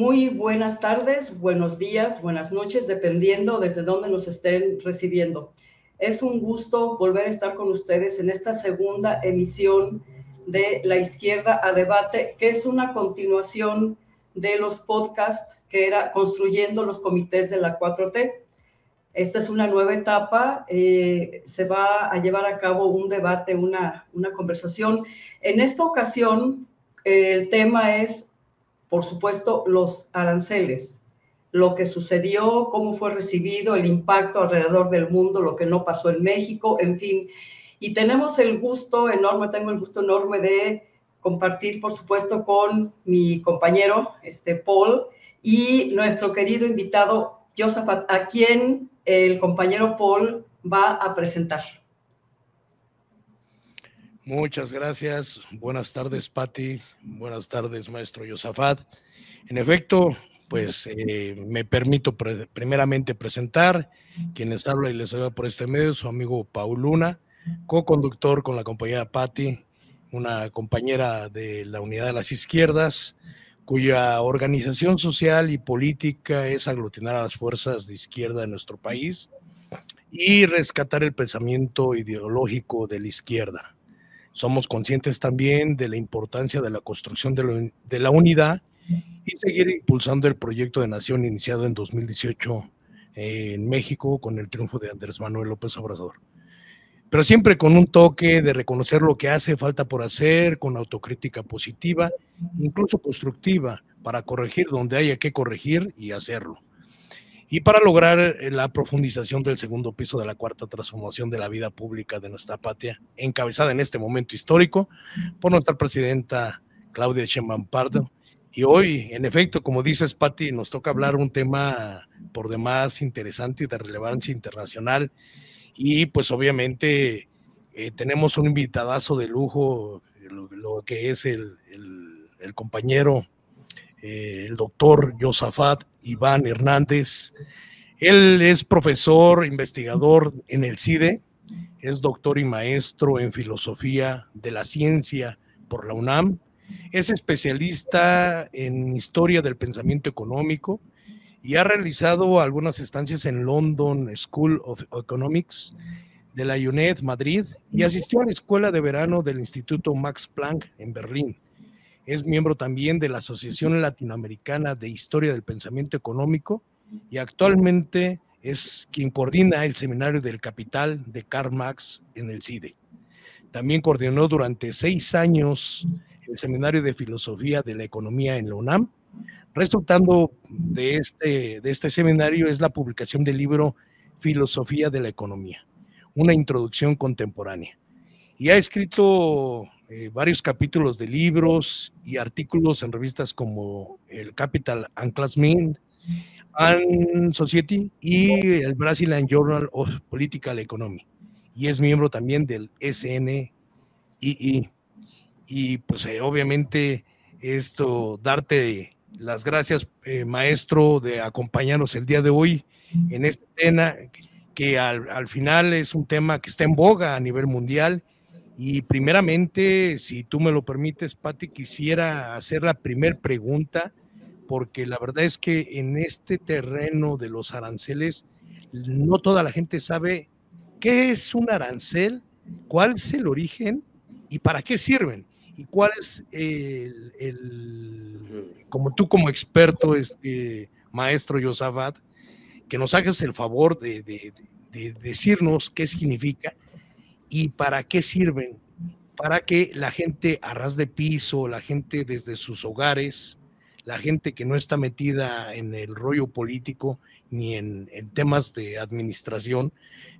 Muy buenas tardes, buenos días, buenas noches, dependiendo desde dónde nos estén recibiendo. Es un gusto volver a estar con ustedes en esta segunda emisión de La Izquierda a Debate, que es una continuación de los podcasts que era Construyendo los Comités de la 4T. Esta es una nueva etapa, se va a llevar a cabo un debate, una conversación. En esta ocasión, el tema es, por supuesto, los aranceles, lo que sucedió, cómo fue recibido, el impacto alrededor del mundo, lo que no pasó en México, en fin. Y tenemos el gusto enorme, tengo el gusto enorme de compartir, por supuesto, con mi compañero, Paul, y nuestro querido invitado, Josaphat, a quien el compañero Paul va a presentar. Muchas gracias. Buenas tardes, Patti. Buenas tardes, maestro Josaphat. En efecto, pues me permito primeramente presentar quienes habla y les habla por este medio, su amigo Paul Luna, co-conductor con la compañera Patti, una compañera de la Unidad de las Izquierdas, cuya organización social y política es aglutinar a las fuerzas de izquierda de nuestro país y rescatar el pensamiento ideológico de la izquierda. Somos conscientes también de la importancia de la construcción de la unidad y seguir impulsando el proyecto de nación iniciado en 2018 en México con el triunfo de Andrés Manuel López Obrador. Pero siempre con un toque de reconocer lo que hace falta por hacer, con autocrítica positiva, incluso constructiva, para corregir donde haya que corregir y hacerlo. Y para lograr la profundización del segundo piso de la cuarta transformación de la vida pública de nuestra patria, encabezada en este momento histórico por nuestra presidenta Claudia Sheinbaum Pardo. Y hoy, en efecto, como dices, Patti, nos toca hablar un tema por demás interesante y de relevancia internacional. Y pues obviamente tenemos un invitadazo de lujo, lo que es el compañero, el doctor Josaphat Iván Hernández. Él es profesor, investigador en el CIDE, es doctor y maestro en filosofía de la ciencia por la UNAM, es especialista en historia del pensamiento económico y ha realizado algunas estancias en London School of Economics de la UNED Madrid y asistió a la escuela de verano del Instituto Max Planck en Berlín. Es miembro también de la Asociación Latinoamericana de Historia del Pensamiento Económico y actualmente es quien coordina el Seminario del Capital de Karl Marx en el CIDE. También coordinó durante 6 años el Seminario de Filosofía de la Economía en la UNAM. Resultando de este seminario es la publicación del libro Filosofía de la Economía, una introducción contemporánea. Y ha escrito varios capítulos de libros y artículos en revistas como el Capital and Class and Society y el Brazilian Journal of Political Economy. Y es miembro también del SNII. Y pues obviamente darte las gracias, maestro, de acompañarnos el día de hoy en este tema que al final es un tema que está en boga a nivel mundial. Y primeramente, si tú me lo permites, Patti, quisiera hacer la primera pregunta, porque la verdad es que en este terreno de los aranceles, no toda la gente sabe qué es un arancel, cuál es el origen y para qué sirven. Y cuál es como tú como experto, maestro Josaphat, que nos hagas el favor de decirnos qué significa y para qué sirven, para que la gente a ras de piso, la gente desde sus hogares, la gente que no está metida en el rollo político ni en temas de administración,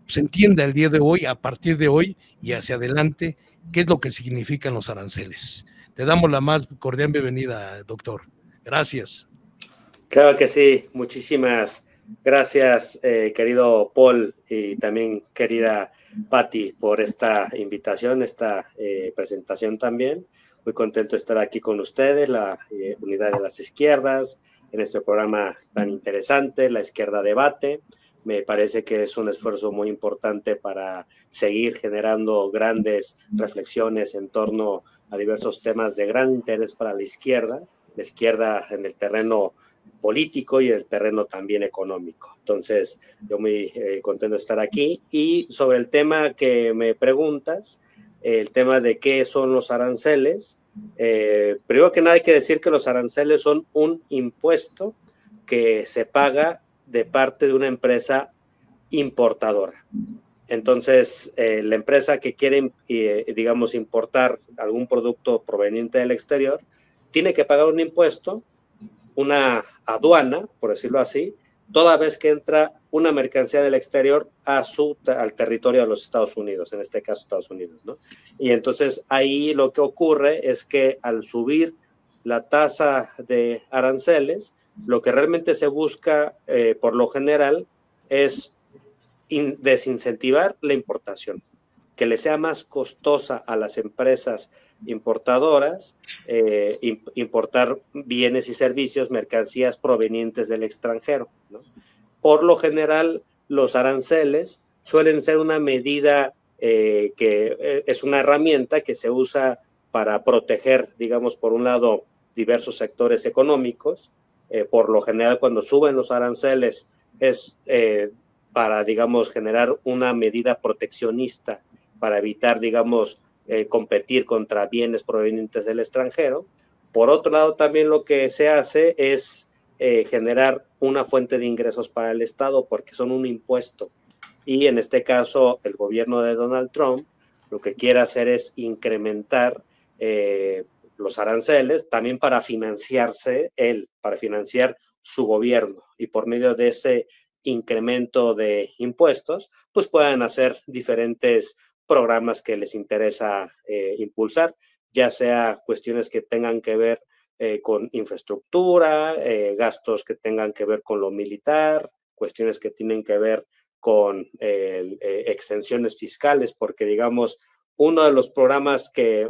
pues entienda el día de hoy, a partir de hoy y hacia adelante, qué es lo que significan los aranceles. Te damos la más cordial bienvenida, doctor. Gracias. Claro que sí, muchísimas gracias, querido Paul, y también querida Patti, por esta invitación, esta presentación también. Muy contento de estar aquí con ustedes, la Unidad de las Izquierdas, en este programa tan interesante, La Izquierda Debate. Me parece que es un esfuerzo muy importante para seguir generando grandes reflexiones en torno a diversos temas de gran interés para la izquierda en el terreno político y en el terreno también económico. Entonces, yo muy contento de estar aquí. Y sobre el tema que me preguntas, el tema de qué son los aranceles, primero que nada hay que decir que los aranceles son un impuesto que se paga de parte de una empresa importadora. Entonces, la empresa que quiere, digamos, importar algún producto proveniente del exterior, tiene que pagar un impuesto, una aduana, por decirlo así, toda vez que entra una mercancía del exterior al territorio de los Estados Unidos, en este caso Estados Unidos, ¿no? Y entonces ahí lo que ocurre es que al subir la tasa de aranceles, lo que realmente se busca por lo general es desincentivar la importación, que le sea más costosa a las empresas importadoras importar bienes y servicios, mercancías provenientes del extranjero, ¿no? Por lo general, los aranceles suelen ser una medida que es una herramienta que se usa para proteger, digamos, por un lado, diversos sectores económicos. Por lo general, cuando suben los aranceles es para, digamos, generar una medida proteccionista para evitar, digamos, competir contra bienes provenientes del extranjero. Por otro lado, también lo que se hace es generar una fuente de ingresos para el Estado porque son un impuesto. Y en este caso, el gobierno de Donald Trump lo que quiere hacer es incrementar los aranceles también para financiarse él, para financiar su gobierno. Y por medio de ese incremento de impuestos, pues puedan hacer diferentes programas que les interesa impulsar, ya sea cuestiones que tengan que ver con infraestructura, gastos que tengan que ver con lo militar, cuestiones que tienen que ver con exenciones fiscales, porque digamos, uno de los programas que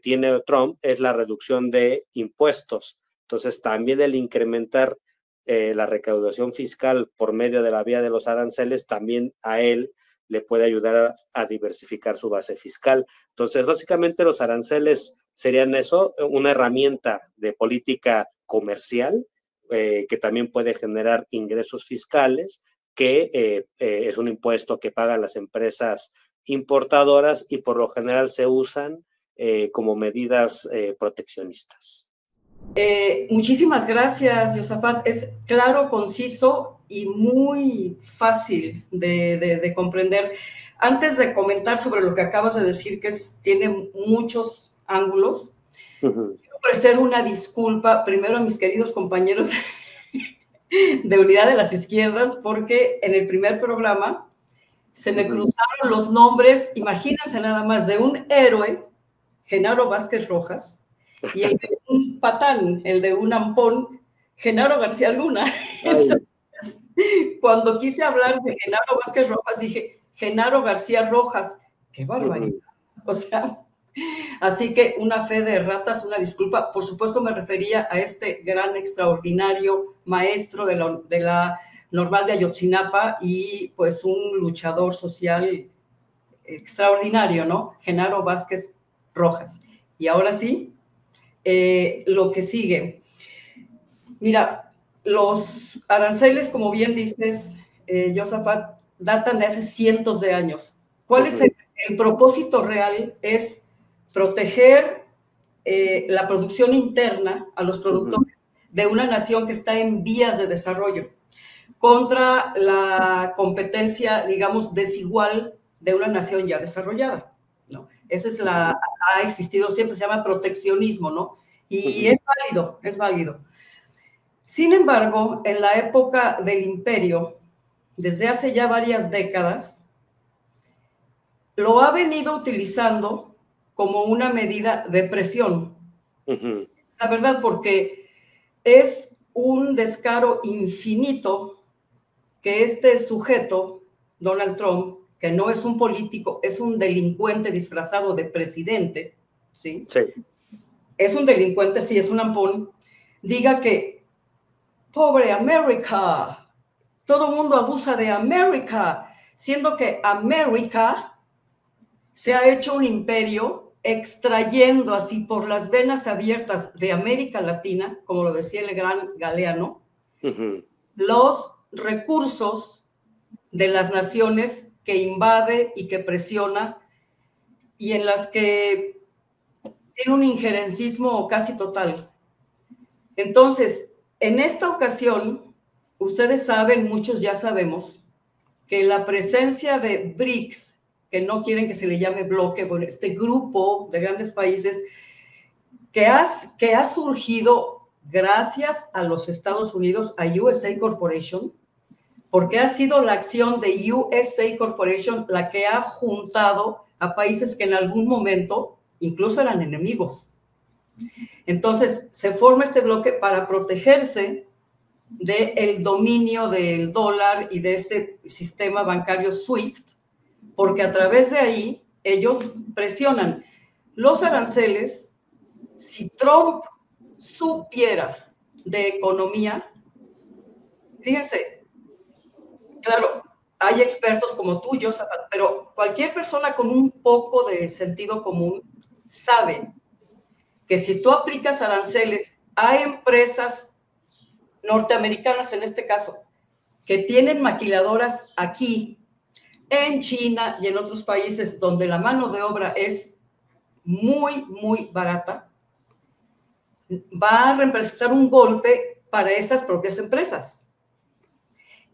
tiene Trump es la reducción de impuestos. Entonces, también el incrementar la recaudación fiscal por medio de la vía de los aranceles, también a él le puede ayudar a diversificar su base fiscal. Entonces, básicamente los aranceles serían eso, una herramienta de política comercial que también puede generar ingresos fiscales, que es un impuesto que pagan las empresas importadoras y por lo general se usan como medidas proteccionistas. Muchísimas gracias, Josafat. Es claro, conciso y muy fácil de comprender. Antes de comentar sobre lo que acabas de decir, que tiene muchos ángulos, quiero ofrecer una disculpa primero a mis queridos compañeros de Unidad de las Izquierdas, porque en el primer programa se me cruzaron los nombres, imagínense nada más, de un héroe, Genaro Vázquez Rojas, y el de un patán, el de un ampón, Genaro García Luna. Entonces, cuando quise hablar de Genaro Vázquez Rojas, dije, Genaro García Rojas, qué barbaridad. O sea, así que una fe de ratas, una disculpa. Por supuesto me refería a este gran, extraordinario maestro de la Normal de Ayotzinapa y pues un luchador social extraordinario, ¿no? Genaro Vázquez Rojas. Y ahora sí, lo que sigue. Mira, los aranceles, como bien dices, Josafat, datan de hace cientos de años. ¿Cuál es el propósito real? Es proteger la producción interna a los productores de una nación que está en vías de desarrollo contra la competencia, digamos, desigual de una nación ya desarrollada, ¿no? Esa es ha existido siempre, se llama proteccionismo, ¿no? Y es válido, es válido. Sin embargo, en la época del imperio, desde hace ya varias décadas, lo ha venido utilizando como una medida de presión. La verdad, porque es un descaro infinito que este sujeto, Donald Trump, que no es un político, es un delincuente disfrazado de presidente, ¿sí? Sí. Es un delincuente, sí, es un ampón, diga que, pobre América, todo el mundo abusa de América, siendo que América se ha hecho un imperio extrayendo así por las venas abiertas de América Latina, como lo decía el gran Galeano, los recursos de las naciones que invade y que presiona y en las que tiene un injerencismo casi total. Entonces, en esta ocasión, ustedes saben, muchos ya sabemos, que la presencia de BRICS, que no quieren que se le llame bloque, bueno, este grupo de grandes países que ha surgido gracias a los Estados Unidos, a USA Corporation, porque ha sido la acción de USA Corporation la que ha juntado a países que en algún momento incluso eran enemigos. Entonces, se forma este bloque para protegerse del dominio del dólar y de este sistema bancario SWIFT, porque a través de ahí ellos presionan los aranceles. Si Trump supiera de economía, fíjense, claro, hay expertos como tú, Joseph, pero cualquier persona con un poco de sentido común sabe que si tú aplicas aranceles a empresas norteamericanas, en este caso, que tienen maquiladoras aquí, en China y en otros países donde la mano de obra es muy, muy barata, va a representar un golpe para esas propias empresas.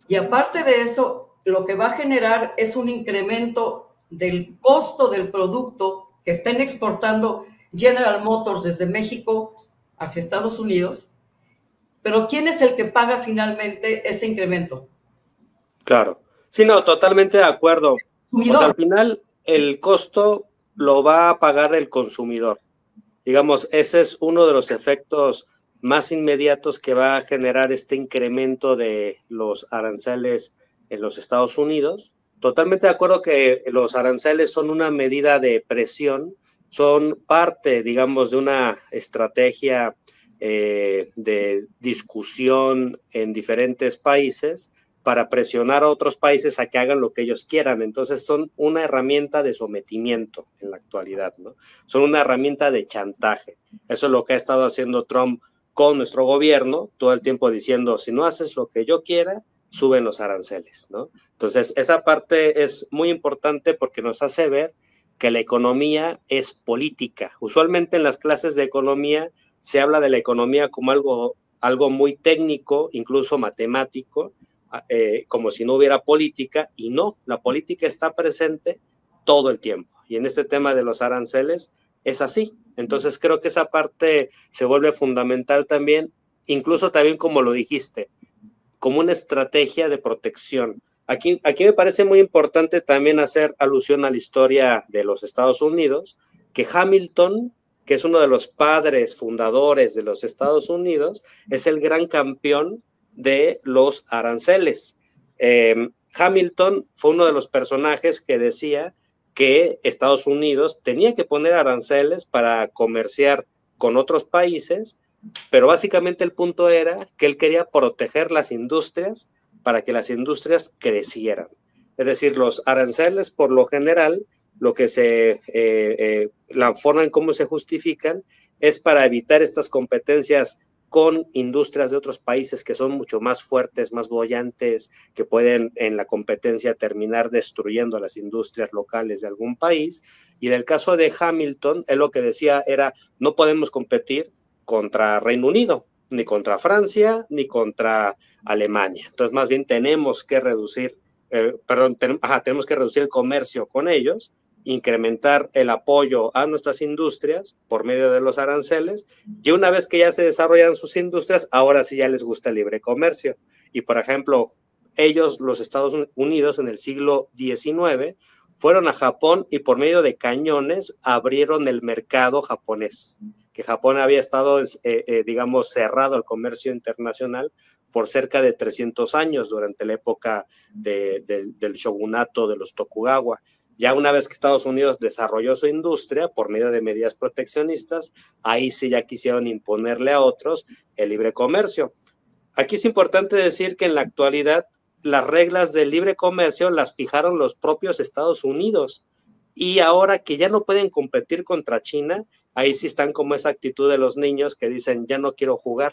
Y aparte de eso, lo que va a generar es un incremento del costo del producto que estén exportando General Motors desde México hacia Estados Unidos. Pero ¿quién es el que paga finalmente ese incremento? Claro. Sí, no, totalmente de acuerdo. O sea, al final el costo lo va a pagar el consumidor. Digamos, ese es uno de los efectos más inmediatos que va a generar este incremento de los aranceles en los Estados Unidos. Totalmente de acuerdo que los aranceles son una medida de presión, son parte, digamos, de una estrategia de discusión en diferentes países para presionar a otros países a que hagan lo que ellos quieran. Entonces son una herramienta de sometimiento en la actualidad, ¿no? Son una herramienta de chantaje. Eso es lo que ha estado haciendo Trump con nuestro gobierno, todo el tiempo diciendo, si no haces lo que yo quiera, suben los aranceles, ¿no? Entonces esa parte es muy importante porque nos hace ver que la economía es política. Usualmente en las clases de economía se habla de la economía como algo muy técnico, incluso matemático, como si no hubiera política, y no, la política está presente todo el tiempo. Y en este tema de los aranceles es así. Entonces creo que esa parte se vuelve fundamental también, incluso también como lo dijiste, como una estrategia de protección. Aquí me parece muy importante también hacer alusión a la historia de los Estados Unidos, que Hamilton, que es uno de los padres fundadores de los Estados Unidos, es el gran campeón de los aranceles. Hamilton fue uno de los personajes que decía que Estados Unidos tenía que poner aranceles para comerciar con otros países, pero básicamente el punto era que él quería proteger las industrias para que las industrias crecieran. Es decir, los aranceles por lo general, lo que la forma en cómo se justifican es para evitar estas competencias con industrias de otros países que son mucho más fuertes, más bollantes, que pueden en la competencia terminar destruyendo las industrias locales de algún país. Y en el caso de Hamilton, él lo que decía era, no podemos competir contra Reino Unido, ni contra Francia, ni contra Alemania. Entonces, más bien tenemos que reducir, tenemos que reducir el comercio con ellos, incrementar el apoyo a nuestras industrias por medio de los aranceles, y una vez que ya se desarrollan sus industrias, ahora sí ya les gusta el libre comercio. Y por ejemplo, ellos, los Estados Unidos, en el siglo XIX, fueron a Japón y por medio de cañones abrieron el mercado japonés, que Japón había estado, digamos, cerrado al comercio internacional por cerca de 300 años durante la época del shogunato de los Tokugawa. Ya una vez que Estados Unidos desarrolló su industria por medio de medidas proteccionistas, ahí sí ya quisieron imponerle a otros el libre comercio. Aquí es importante decir que en la actualidad las reglas del libre comercio las fijaron los propios Estados Unidos, y ahora que ya no pueden competir contra China, ahí sí están como esa actitud de los niños que dicen, ya no quiero jugar.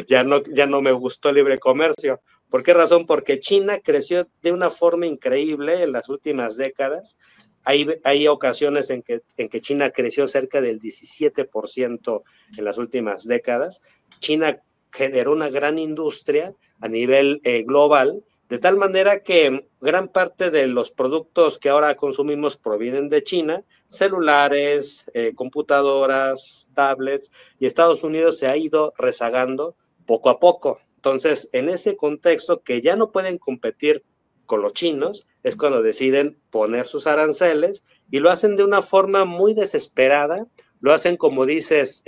ya no me gustó el libre comercio. ¿Por qué razón? Porque China creció de una forma increíble en las últimas décadas. Hay ocasiones en que China creció cerca del 17% en las últimas décadas. China generó una gran industria a nivel global, de tal manera que gran parte de los productos que ahora consumimos provienen de China, celulares, computadoras, tablets, y Estados Unidos se ha ido rezagando poco a poco. Entonces, en ese contexto que ya no pueden competir con los chinos, es cuando deciden poner sus aranceles y lo hacen de una forma muy desesperada, lo hacen, como dices,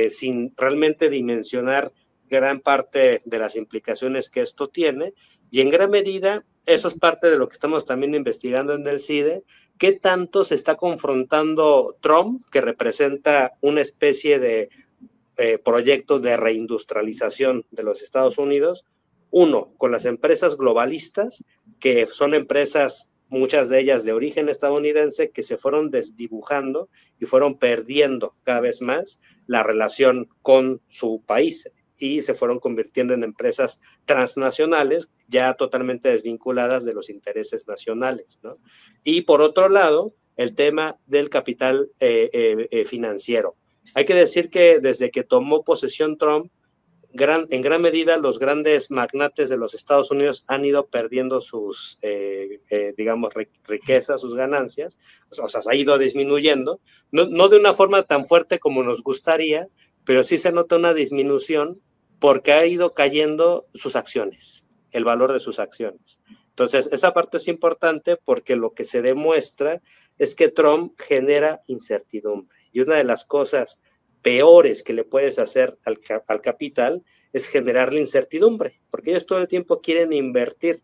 sin realmente dimensionar gran parte de las implicaciones que esto tiene, y en gran medida eso es parte de lo que estamos también investigando en el CIDE, qué tanto se está confrontando Trump, que representa una especie de proyecto de reindustrialización de los Estados Unidos, uno, con las empresas globalistas, que son empresas, muchas de ellas de origen estadounidense, que se fueron desdibujando y fueron perdiendo cada vez más la relación con su país y se fueron convirtiendo en empresas transnacionales ya totalmente desvinculadas de los intereses nacionales, ¿no? Y por otro lado, el tema del capital financiero. Hay que decir que desde que tomó posesión Trump, en gran medida los grandes magnates de los Estados Unidos han ido perdiendo sus, digamos, riquezas, sus ganancias, o sea, se ha ido disminuyendo, no de una forma tan fuerte como nos gustaría, pero sí se nota una disminución porque ha ido cayendo sus acciones, el valor de sus acciones. Entonces, esa parte es importante porque lo que se demuestra es que Trump genera incertidumbre. Y una de las cosas peores que le puedes hacer al capital es generarle incertidumbre, porque ellos todo el tiempo quieren invertir.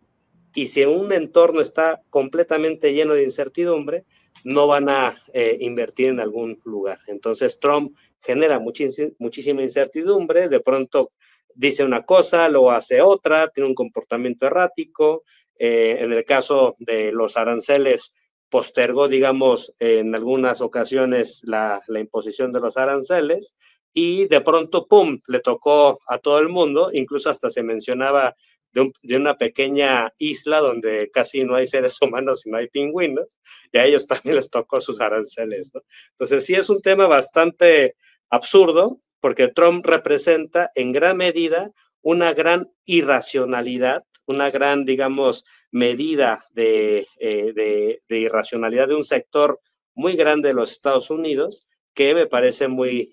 Y si un entorno está completamente lleno de incertidumbre, no van a invertir en algún lugar. Entonces, Trump genera muchísima incertidumbre, de pronto dice una cosa, luego hace otra, tiene un comportamiento errático. En el caso de los aranceles, postergó, digamos, en algunas ocasiones la imposición de los aranceles y de pronto, ¡pum!, le tocó a todo el mundo, incluso hasta se mencionaba de una pequeña isla donde casi no hay seres humanos y no hay pingüinos, y a ellos también les tocó sus aranceles, ¿no? Entonces sí es un tema bastante absurdo, porque Trump representa en gran medida una gran irracionalidad, una gran, digamos, medida de irracionalidad de un sector muy grande de los Estados Unidos, que me parece muy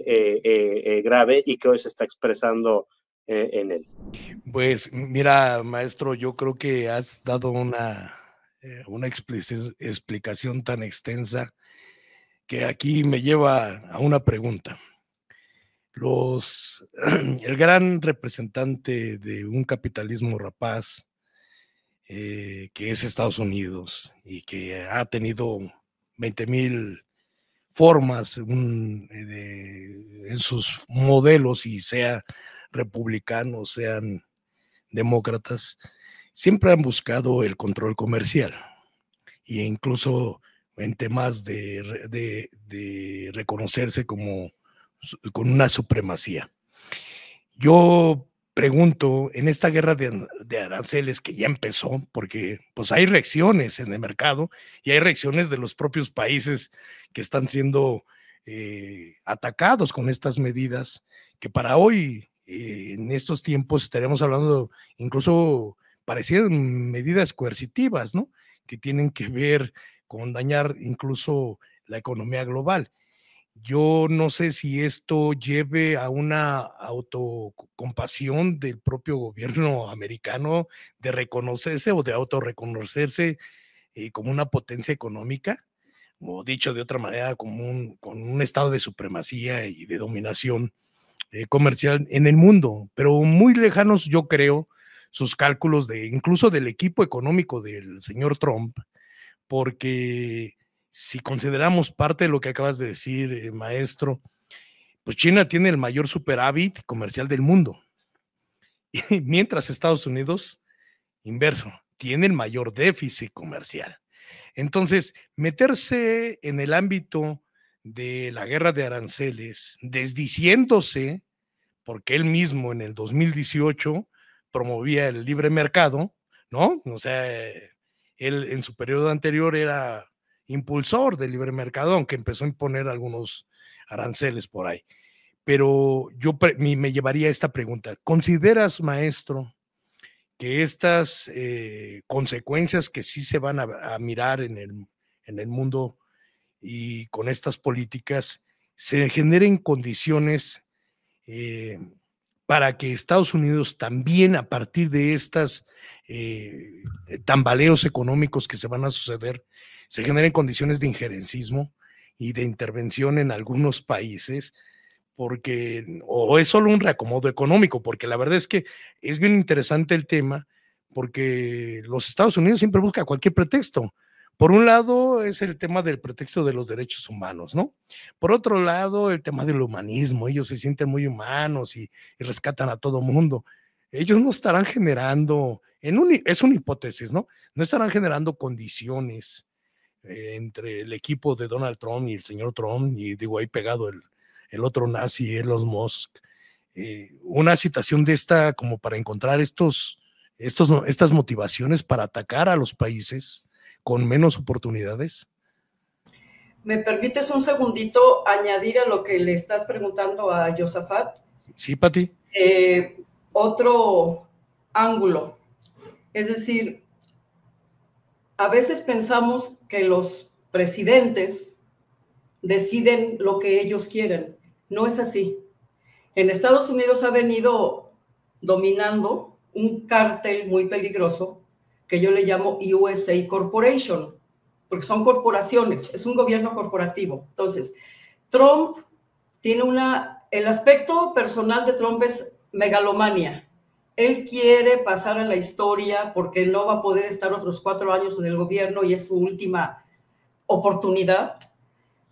grave y que hoy se está expresando en él. Pues mira, maestro, yo creo que has dado una explicación tan extensa que aquí me lleva a una pregunta. El gran representante de un capitalismo rapaz, que es Estados Unidos y que ha tenido 20,000 formas en sus modelos, y sea republicanos, sean demócratas, siempre han buscado el control comercial, e incluso en temas de reconocerse con una supremacía. Yo pregunto, en esta guerra de aranceles que ya empezó, porque pues hay reacciones en el mercado y hay reacciones de los propios países que están siendo atacados con estas medidas, que para hoy, en estos tiempos, estaremos hablando incluso parecían medidas coercitivas, ¿no?, que tienen que ver con dañar incluso la economía global. Yo no sé si esto lleve a una autocompasión del propio gobierno americano de reconocerse o de autorreconocerse como una potencia económica, o dicho de otra manera, con un estado de supremacía y de dominación comercial en el mundo, pero muy lejanos, yo creo, sus cálculos incluso del equipo económico del señor Trump, porque si consideramos parte de lo que acabas de decir, maestro, pues China tiene el mayor superávit comercial del mundo, y mientras Estados Unidos, inverso, tiene el mayor déficit comercial. Entonces, meterse en el ámbito de la guerra de aranceles, desdiciéndose porque él mismo en el 2018 promovía el libre mercado, ¿no? O sea, él en su periodo anterior era impulsor del libre mercado, aunque empezó a imponer algunos aranceles por ahí. Pero yo me llevaría a esta pregunta. ¿Consideras, maestro, que estas consecuencias que sí se van a mirar en el mundo y con estas políticas se generen condiciones para que Estados Unidos también, a partir de estas tambaleos económicos que se van a suceder, se generen condiciones de injerencismo y de intervención en algunos países? Porque, o es solo un reacomodo económico, porque la verdad es que es bien interesante el tema, porque los Estados Unidos siempre buscan cualquier pretexto. Por un lado es el tema del pretexto de los derechos humanos, ¿no? Por otro lado, el tema del humanismo. Ellos se sienten muy humanos y rescatan a todo mundo. Ellos no estarán generando, es una hipótesis, ¿no? No estarán generando condiciones entre el equipo de Donald Trump y el señor Trump, y digo ahí pegado el otro nazi, Elon Musk, una situación de esta como para encontrar estas motivaciones para atacar a los países con menos oportunidades. ¿Me permites un segundito añadir a lo que le estás preguntando a Josafat? Sí, Pati. Otro ángulo. Es decir, a veces pensamos que los presidentes deciden lo que ellos quieren. No es así. En Estados Unidos ha venido dominando un cártel muy peligroso que yo le llamo USA Corporation, porque son corporaciones, es un gobierno corporativo. Entonces, Trump tiene el aspecto personal de Trump es megalomania. Él quiere pasar a la historia porque no va a poder estar otros 4 años en el gobierno y es su última oportunidad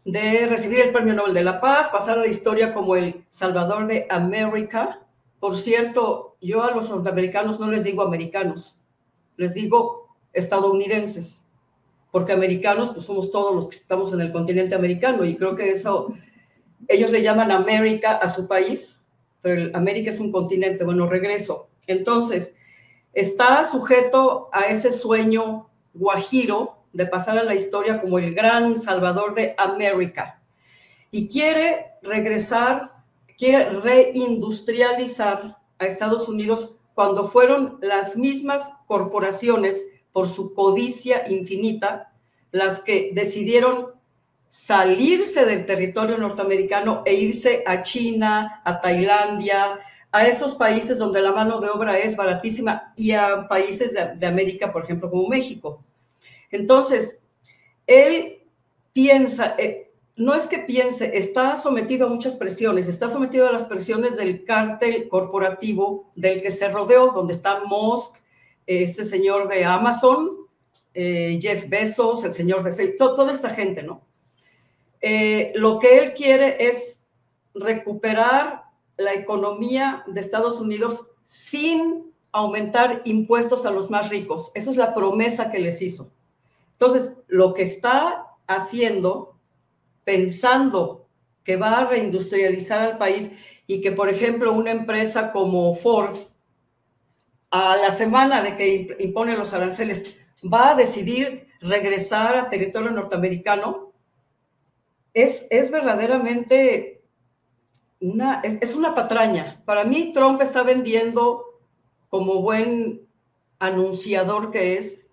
de recibir el Premio Nobel de la Paz, pasar a la historia como el Salvador de América. Por cierto, yo a los norteamericanos no les digo americanos, les digo estadounidenses, porque americanos pues somos todos los que estamos en el continente americano, y creo que eso, ellos le llaman América a su país, pero América es un continente. Bueno, regreso. Entonces, está sujeto a ese sueño guajiro de pasar a la historia como el gran Salvador de América, y quiere regresar, quiere reindustrializar a Estados Unidos cuando fueron las mismas corporaciones, por su codicia infinita, las que decidieron salirse del territorio norteamericano e irse a China, a Tailandia, a esos países donde la mano de obra es baratísima, y a países de América, por ejemplo, como México. Entonces, él piensa, no es que piense, está sometido a muchas presiones, está sometido a las presiones del cártel corporativo del que se rodeó, donde está Musk, este señor de Amazon, Jeff Bezos, el señor de Facebook, toda esta gente, ¿no? Lo que él quiere es recuperar la economía de Estados Unidos sin aumentar impuestos a los más ricos. Esa es la promesa que les hizo. Entonces, lo que está haciendo, pensando que va a reindustrializar al país y que, por ejemplo, una empresa como Ford, a la semana de que impone los aranceles, va a decidir regresar a territorio norteamericano, es verdaderamente una patraña. Para mí, Trump está vendiendo, como buen anunciador que es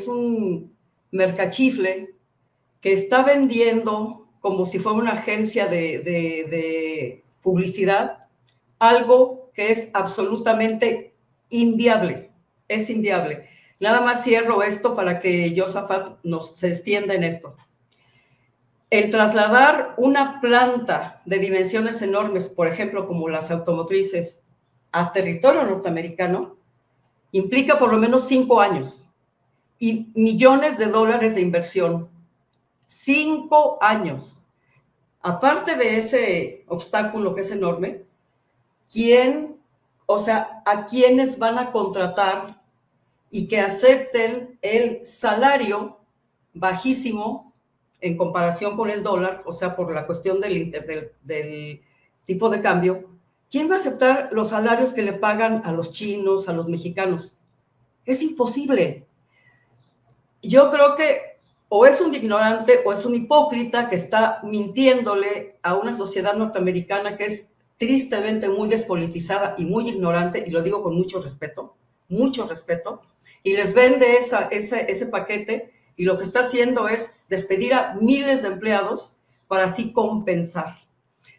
un mercachifle que está vendiendo como si fuera una agencia de publicidad, algo que es absolutamente inviable. Es inviable. Nada más cierro esto para que Josafat se extienda en esto. El trasladar una planta de dimensiones enormes, por ejemplo, como las automotrices, a territorio norteamericano, implica por lo menos 5 años y millones de dólares de inversión. 5 años. Aparte de ese obstáculo que es enorme, ¿a quiénes van a contratar y que acepten el salario bajísimo en comparación con el dólar? O sea, por la cuestión del tipo de cambio, ¿quién va a aceptar los salarios que le pagan a los chinos, a los mexicanos? Es imposible. Yo creo que o es un ignorante o es un hipócrita que está mintiéndole a una sociedad norteamericana que es tristemente muy despolitizada y muy ignorante, y lo digo con mucho respeto, y les vende ese paquete, y lo que está haciendo es despedir a miles de empleados para así compensar.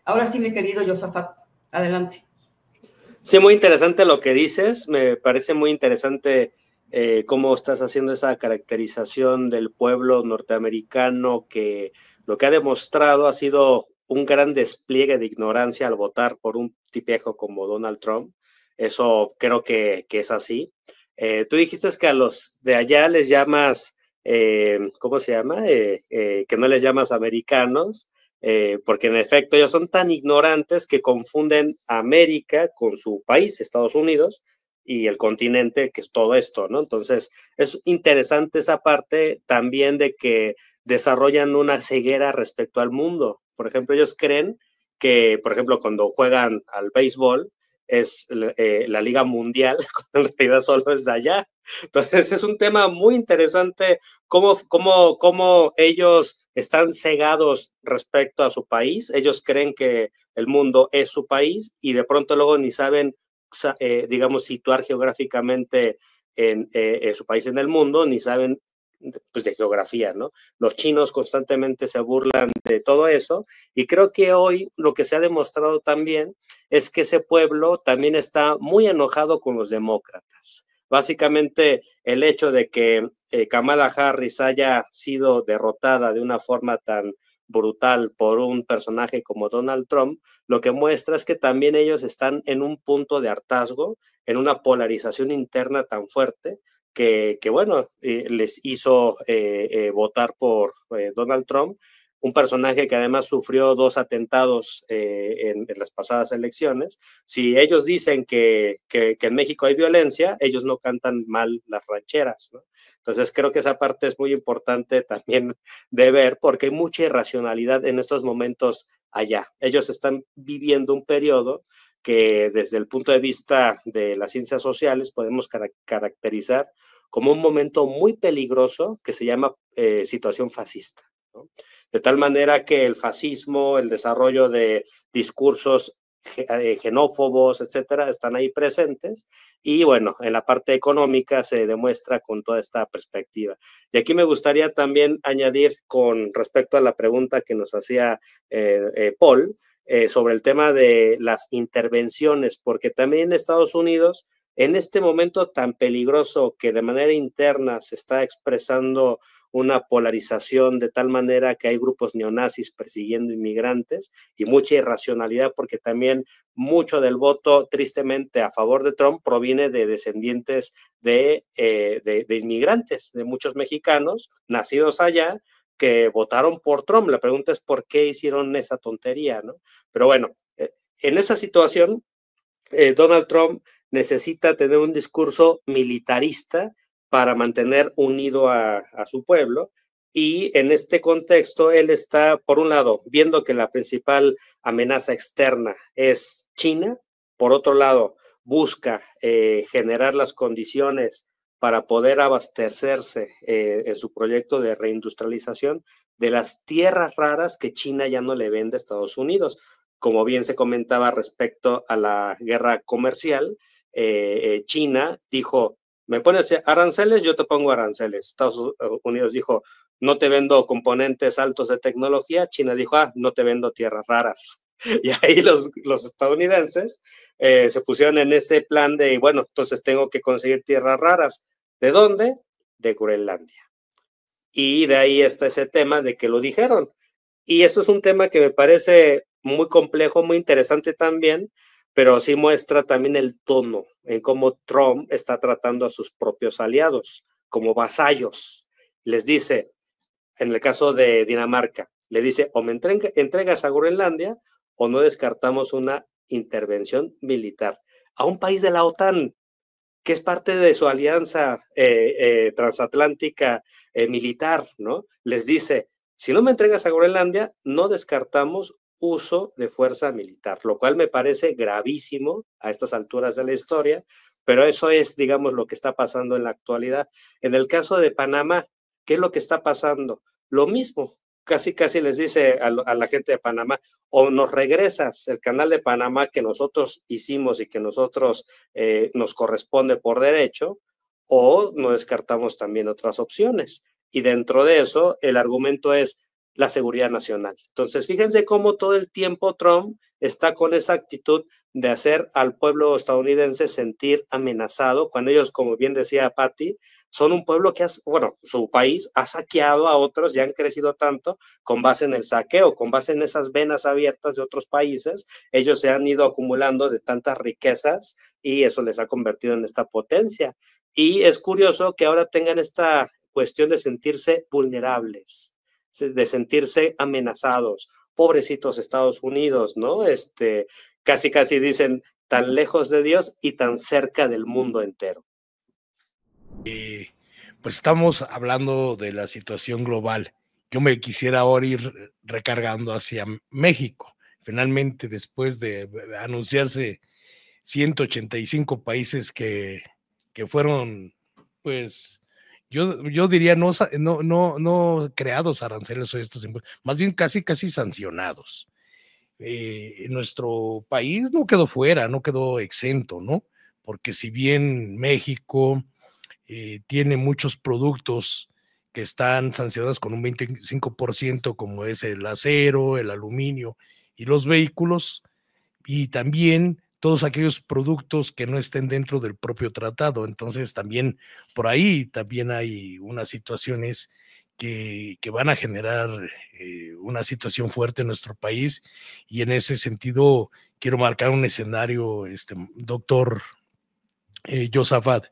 Ahora sí, mi querido Josafat, adelante. Sí, muy interesante lo que dices, me parece muy interesante cómo estás haciendo esa caracterización del pueblo norteamericano, que lo que ha demostrado ha sido un gran despliegue de ignorancia al votar por un tipejo como Donald Trump. Eso creo que es así. Tú dijiste que a los de allá les llamas, ¿cómo se llama? Que no les llamas americanos. Porque en efecto ellos son tan ignorantes que confunden América con su país, Estados Unidos, y el continente, que es todo esto, ¿no? Entonces, es interesante esa parte también de que desarrollan una ceguera respecto al mundo. Por ejemplo, ellos creen que, por ejemplo, cuando juegan al béisbol, es la Liga Mundial, cuando en realidad solo es de allá. Entonces, es un tema muy interesante cómo ellos están cegados respecto a su país. Ellos creen que el mundo es su país y de pronto luego ni saben, digamos, situar geográficamente en su país en el mundo, ni saben pues de geografía, ¿no? Los chinos constantemente se burlan de todo eso, y creo que hoy lo que se ha demostrado también es que ese pueblo también está muy enojado con los demócratas. Básicamente el hecho de que Kamala Harris haya sido derrotada de una forma tan brutal por un personaje como Donald Trump, lo que muestra es que también ellos están en un punto de hartazgo, en una polarización interna tan fuerte, que bueno, les hizo votar por Donald Trump, un personaje que además sufrió 2 atentados en las pasadas elecciones. Si ellos dicen que en México hay violencia, ellos no cantan mal las rancheras, ¿no? Entonces creo que esa parte es muy importante también de ver, porque hay mucha irracionalidad en estos momentos allá. Ellos están viviendo un periodo que desde el punto de vista de las ciencias sociales podemos caracterizar como un momento muy peligroso que se llama situación fascista, ¿no? De tal manera que el fascismo, el desarrollo de discursos xenófobos, etcétera, están ahí presentes, y bueno, en la parte económica se demuestra con toda esta perspectiva. Y aquí me gustaría también añadir con respecto a la pregunta que nos hacía Paul, sobre el tema de las intervenciones, porque también en Estados Unidos, en este momento tan peligroso que de manera interna se está expresando una polarización de tal manera que hay grupos neonazis persiguiendo inmigrantes y mucha irracionalidad, porque también mucho del voto tristemente a favor de Trump proviene de descendientes de inmigrantes, de muchos mexicanos nacidos allá, que votaron por Trump. La pregunta es por qué hicieron esa tontería, ¿no? Pero bueno, en esa situación, Donald Trump necesita tener un discurso militarista para mantener unido a su pueblo, y en este contexto él está, por un lado, viendo que la principal amenaza externa es China, por otro lado, busca generar las condiciones para poder abastecerse en su proyecto de reindustrialización de las tierras raras que China ya no le vende a Estados Unidos. Como bien se comentaba respecto a la guerra comercial, China dijo, me pones aranceles, yo te pongo aranceles. Estados Unidos dijo, no te vendo componentes altos de tecnología. China dijo, no te vendo tierras raras. Y ahí los estadounidenses se pusieron en ese plan de, bueno, entonces tengo que conseguir tierras raras. ¿De dónde? De Groenlandia. Y de ahí está ese tema de que lo dijeron. Y eso es un tema que me parece muy complejo, muy interesante también, pero sí muestra también el tono en cómo Trump está tratando a sus propios aliados como vasallos. Les dice, en el caso de Dinamarca, le dice, o me entregas a Groenlandia o no descartamos una intervención militar a un país de la OTAN, que es parte de su alianza transatlántica militar, ¿no? Les dice, si no me entregas a Groenlandia, no descartamos uso de fuerza militar, lo cual me parece gravísimo a estas alturas de la historia, pero eso es, digamos, lo que está pasando en la actualidad. En el caso de Panamá, ¿qué es lo que está pasando? Lo mismo, casi les dice a la gente de Panamá, o nos regresas el canal de Panamá que nosotros hicimos y que nosotros nos corresponde por derecho, o no descartamos también otras opciones. Y dentro de eso, el argumento es la seguridad nacional. Entonces, fíjense cómo todo el tiempo Trump está con esa actitud de hacer al pueblo estadounidense sentir amenazado, cuando ellos, como bien decía Patty, son un pueblo que, su país ha saqueado a otros y han crecido tanto con base en el saqueo, con base en esas venas abiertas de otros países. Ellos se han ido acumulando de tantas riquezas y eso les ha convertido en esta potencia. Y es curioso que ahora tengan esta cuestión de sentirse vulnerables, de sentirse amenazados. Pobrecitos Estados Unidos, ¿no? Casi dicen tan lejos de Dios y tan cerca del mundo entero. Pues estamos hablando de la situación global. Yo me quisiera ahora ir recargando hacia México. Finalmente, después de anunciarse 185 países que fueron, pues, yo diría no creados aranceles o estos impuestos, más bien casi sancionados. Nuestro país no quedó fuera, no quedó exento, ¿no? Porque si bien México tiene muchos productos que están sancionados con un 25%, como es el acero, el aluminio y los vehículos, y también todos aquellos productos que no estén dentro del propio tratado. Entonces también por ahí también hay unas situaciones que van a generar una situación fuerte en nuestro país, y en ese sentido quiero marcar un escenario, doctor Josafat.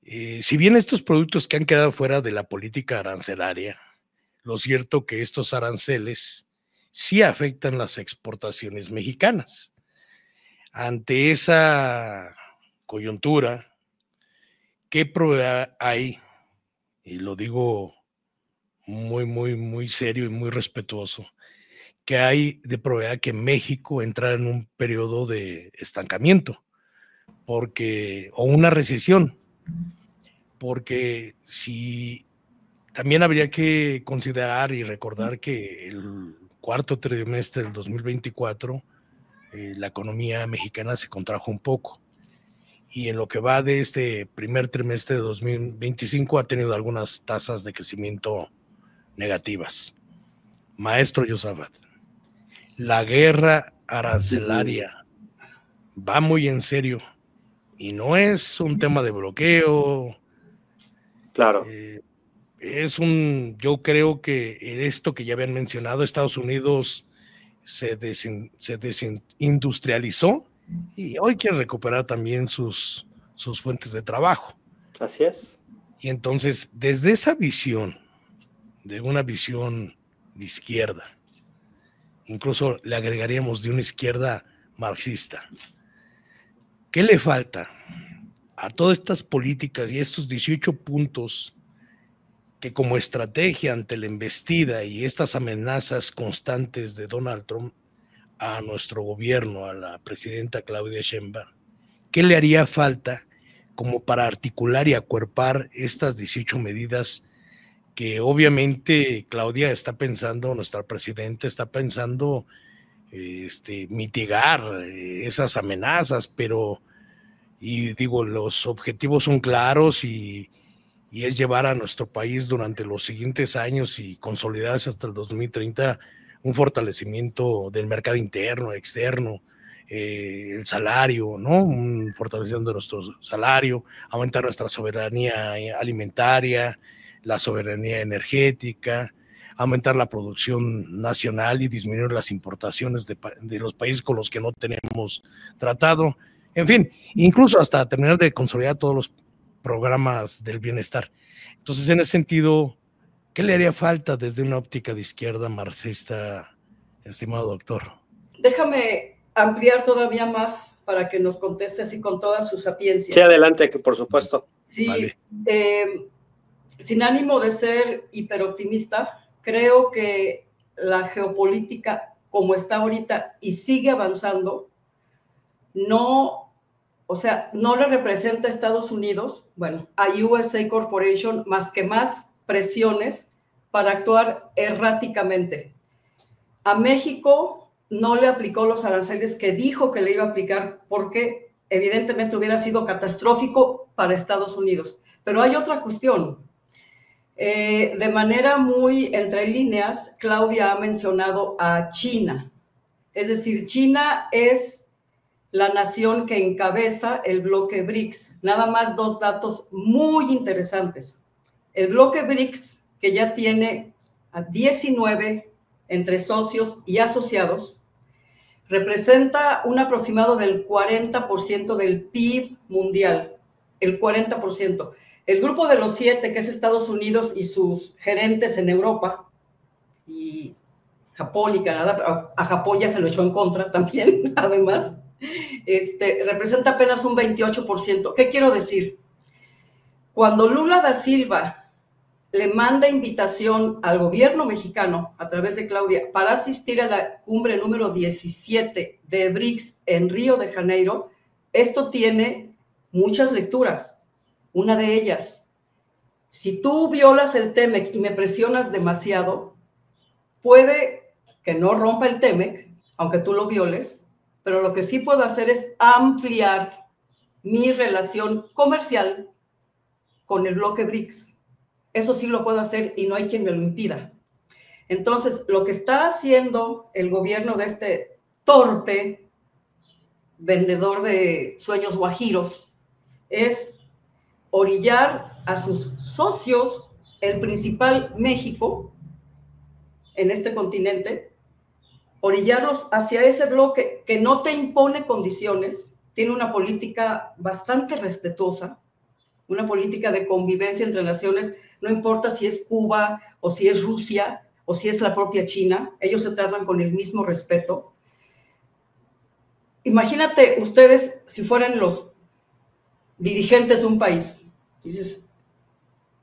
Si bien estos productos que han quedado fuera de la política arancelaria, lo cierto que estos aranceles sí afectan las exportaciones mexicanas. Ante esa coyuntura, ¿qué probabilidad hay? Y lo digo muy serio y muy respetuoso, que hay de probabilidad que México entrara en un periodo de estancamiento, o una recesión, porque si también habría que considerar y recordar que el cuarto trimestre del 2024 la economía mexicana se contrajo un poco, y en lo que va de este primer trimestre de 2025 ha tenido algunas tasas de crecimiento negativas. Maestro Josafat, la guerra arancelaria va muy en serio y no es un tema de bloqueo. Claro. Yo creo que esto que ya habían mencionado, Estados Unidos se desindustrializó y hoy quiere recuperar también sus fuentes de trabajo. Así es. Y entonces, desde esa visión, de una visión de izquierda, incluso le agregaríamos de una izquierda marxista, ¿qué le falta a todas estas políticas y estos 18 puntos que como estrategia ante la embestida y estas amenazas constantes de Donald Trump a nuestro gobierno, a la presidenta Claudia Sheinbaum, qué le haría falta como para articular y acuerpar estas 18 medidas que obviamente Claudia está pensando, nuestra presidenta está pensando mitigar esas amenazas, pero, y digo, los objetivos son claros y es llevar a nuestro país durante los siguientes años y consolidarse hasta el 2030 un fortalecimiento del mercado interno, externo, el salario, ¿no? Un fortalecimiento de nuestro salario, aumentar nuestra soberanía alimentaria, la soberanía energética, aumentar la producción nacional y disminuir las importaciones de los países con los que no tenemos tratado. En fin, incluso hasta terminar de consolidar todos los programas del bienestar. Entonces, en ese sentido, ¿qué le haría falta desde una óptica de izquierda marxista, estimado doctor? Déjame ampliar todavía más para que nos conteste así con toda su sapiencia. Sí, adelante, que por supuesto. Sí, vale. Sin ánimo de ser hiperoptimista, creo que la geopolítica como está ahorita y sigue avanzando, no, o sea, no le representa a Estados Unidos, bueno, a USA Corporation, más que más presiones para actuar erráticamente. A México no le aplicó los aranceles que dijo que le iba a aplicar porque evidentemente hubiera sido catastrófico para Estados Unidos. Pero hay otra cuestión. De manera muy entre líneas, Claudia ha mencionado a China. Es decir, China es la nación que encabeza el bloque BRICS. Nada más dos datos muy interesantes. El bloque BRICS, que ya tiene a 19 entre socios y asociados, representa un aproximado del 40% del PIB mundial, el 40%. El grupo de los 7, que es Estados Unidos y sus gerentes en Europa, y Japón y Canadá, a Japón ya se lo echó en contra también, además, representa apenas un 28%. ¿Qué quiero decir? Cuando Lula da Silva le manda invitación al gobierno mexicano a través de Claudia para asistir a la cumbre número 17 de BRICS en Río de Janeiro, esto tiene muchas lecturas. Una de ellas, si tú violas el TEMEC y me presionas demasiado, puede que no rompa el TEMEC, aunque tú lo violes, pero lo que sí puedo hacer es ampliar mi relación comercial con el bloque BRICS. Eso sí lo puedo hacer y no hay quien me lo impida. Entonces, lo que está haciendo el gobierno de este torpe vendedor de sueños guajiros es orillar a sus socios, el principal México, en este continente, orillarlos hacia ese bloque que no te impone condiciones, tiene una política bastante respetuosa, una política de convivencia entre naciones, no importa si es Cuba o si es Rusia o si es la propia China, ellos se tratan con el mismo respeto. Imagínate ustedes si fueran los dirigentes de un país, dices,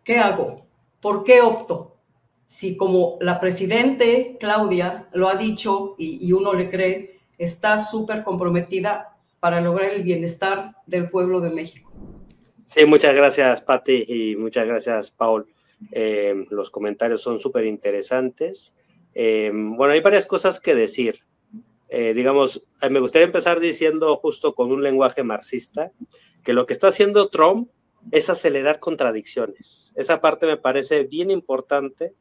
¿qué hago? ¿Por qué opto? Si como la presidente Claudia lo ha dicho y uno le cree, está súper comprometida para lograr el bienestar del pueblo de México. Sí, muchas gracias, Pati, y muchas gracias, Paul. Los comentarios son súper interesantes. Bueno, hay varias cosas que decir. Digamos, me gustaría empezar diciendo justo con un lenguaje marxista, que lo que está haciendo Trump es acelerar contradicciones. Esa parte me parece bien importante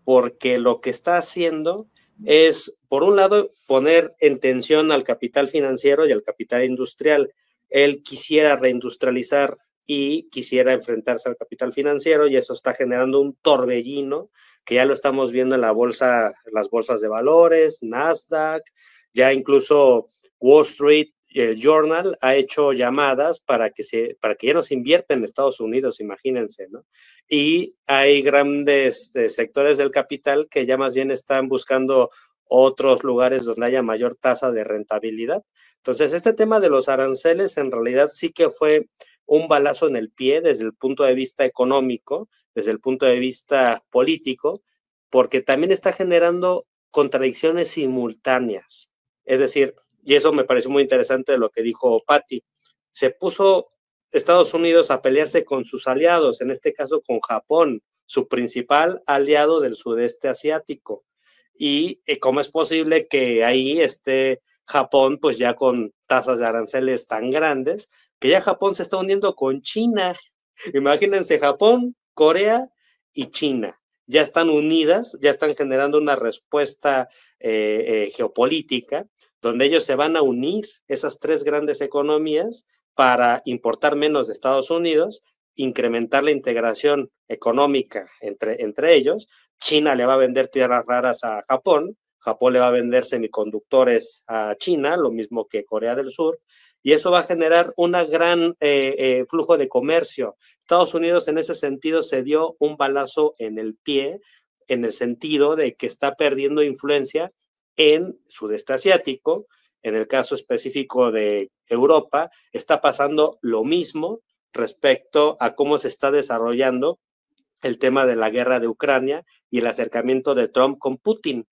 porque lo que está haciendo es, por un lado, poner en tensión al capital financiero y al capital industrial. Él quisiera reindustrializar y quisiera enfrentarse al capital financiero y eso está generando un torbellino que ya lo estamos viendo en la bolsa, las bolsas de valores, Nasdaq, ya incluso Wall Street, el Journal ha hecho llamadas para que ya no se invierta en Estados Unidos, imagínense, ¿no? Y hay grandes sectores del capital que ya más bien están buscando otros lugares donde haya mayor tasa de rentabilidad. Entonces, este tema de los aranceles en realidad sí que fue un balazo en el pie desde el punto de vista económico, desde el punto de vista político, porque también está generando contradicciones simultáneas. Es decir, y eso me pareció muy interesante de lo que dijo Patti, se puso Estados Unidos a pelearse con sus aliados, en este caso con Japón, su principal aliado del sudeste asiático. Y cómo es posible que ahí esté Japón, pues ya con tasas de aranceles tan grandes, que ya Japón se está uniendo con China. Imagínense, Japón, Corea y China ya están unidas, ya están generando una respuesta geopolítica, donde ellos se van a unir, esas tres grandes economías, para importar menos de Estados Unidos, incrementar la integración económica entre ellos. China le va a vender tierras raras a Japón, Japón le va a vender semiconductores a China, lo mismo que Corea del Sur, y eso va a generar un gran flujo de comercio. Estados Unidos en ese sentido se dio un balazo en el pie, en el sentido de que está perdiendo influencia en sudeste asiático. En el caso específico de Europa, está pasando lo mismo respecto a cómo se está desarrollando el tema de la guerra de Ucrania y el acercamiento de Trump con Putin.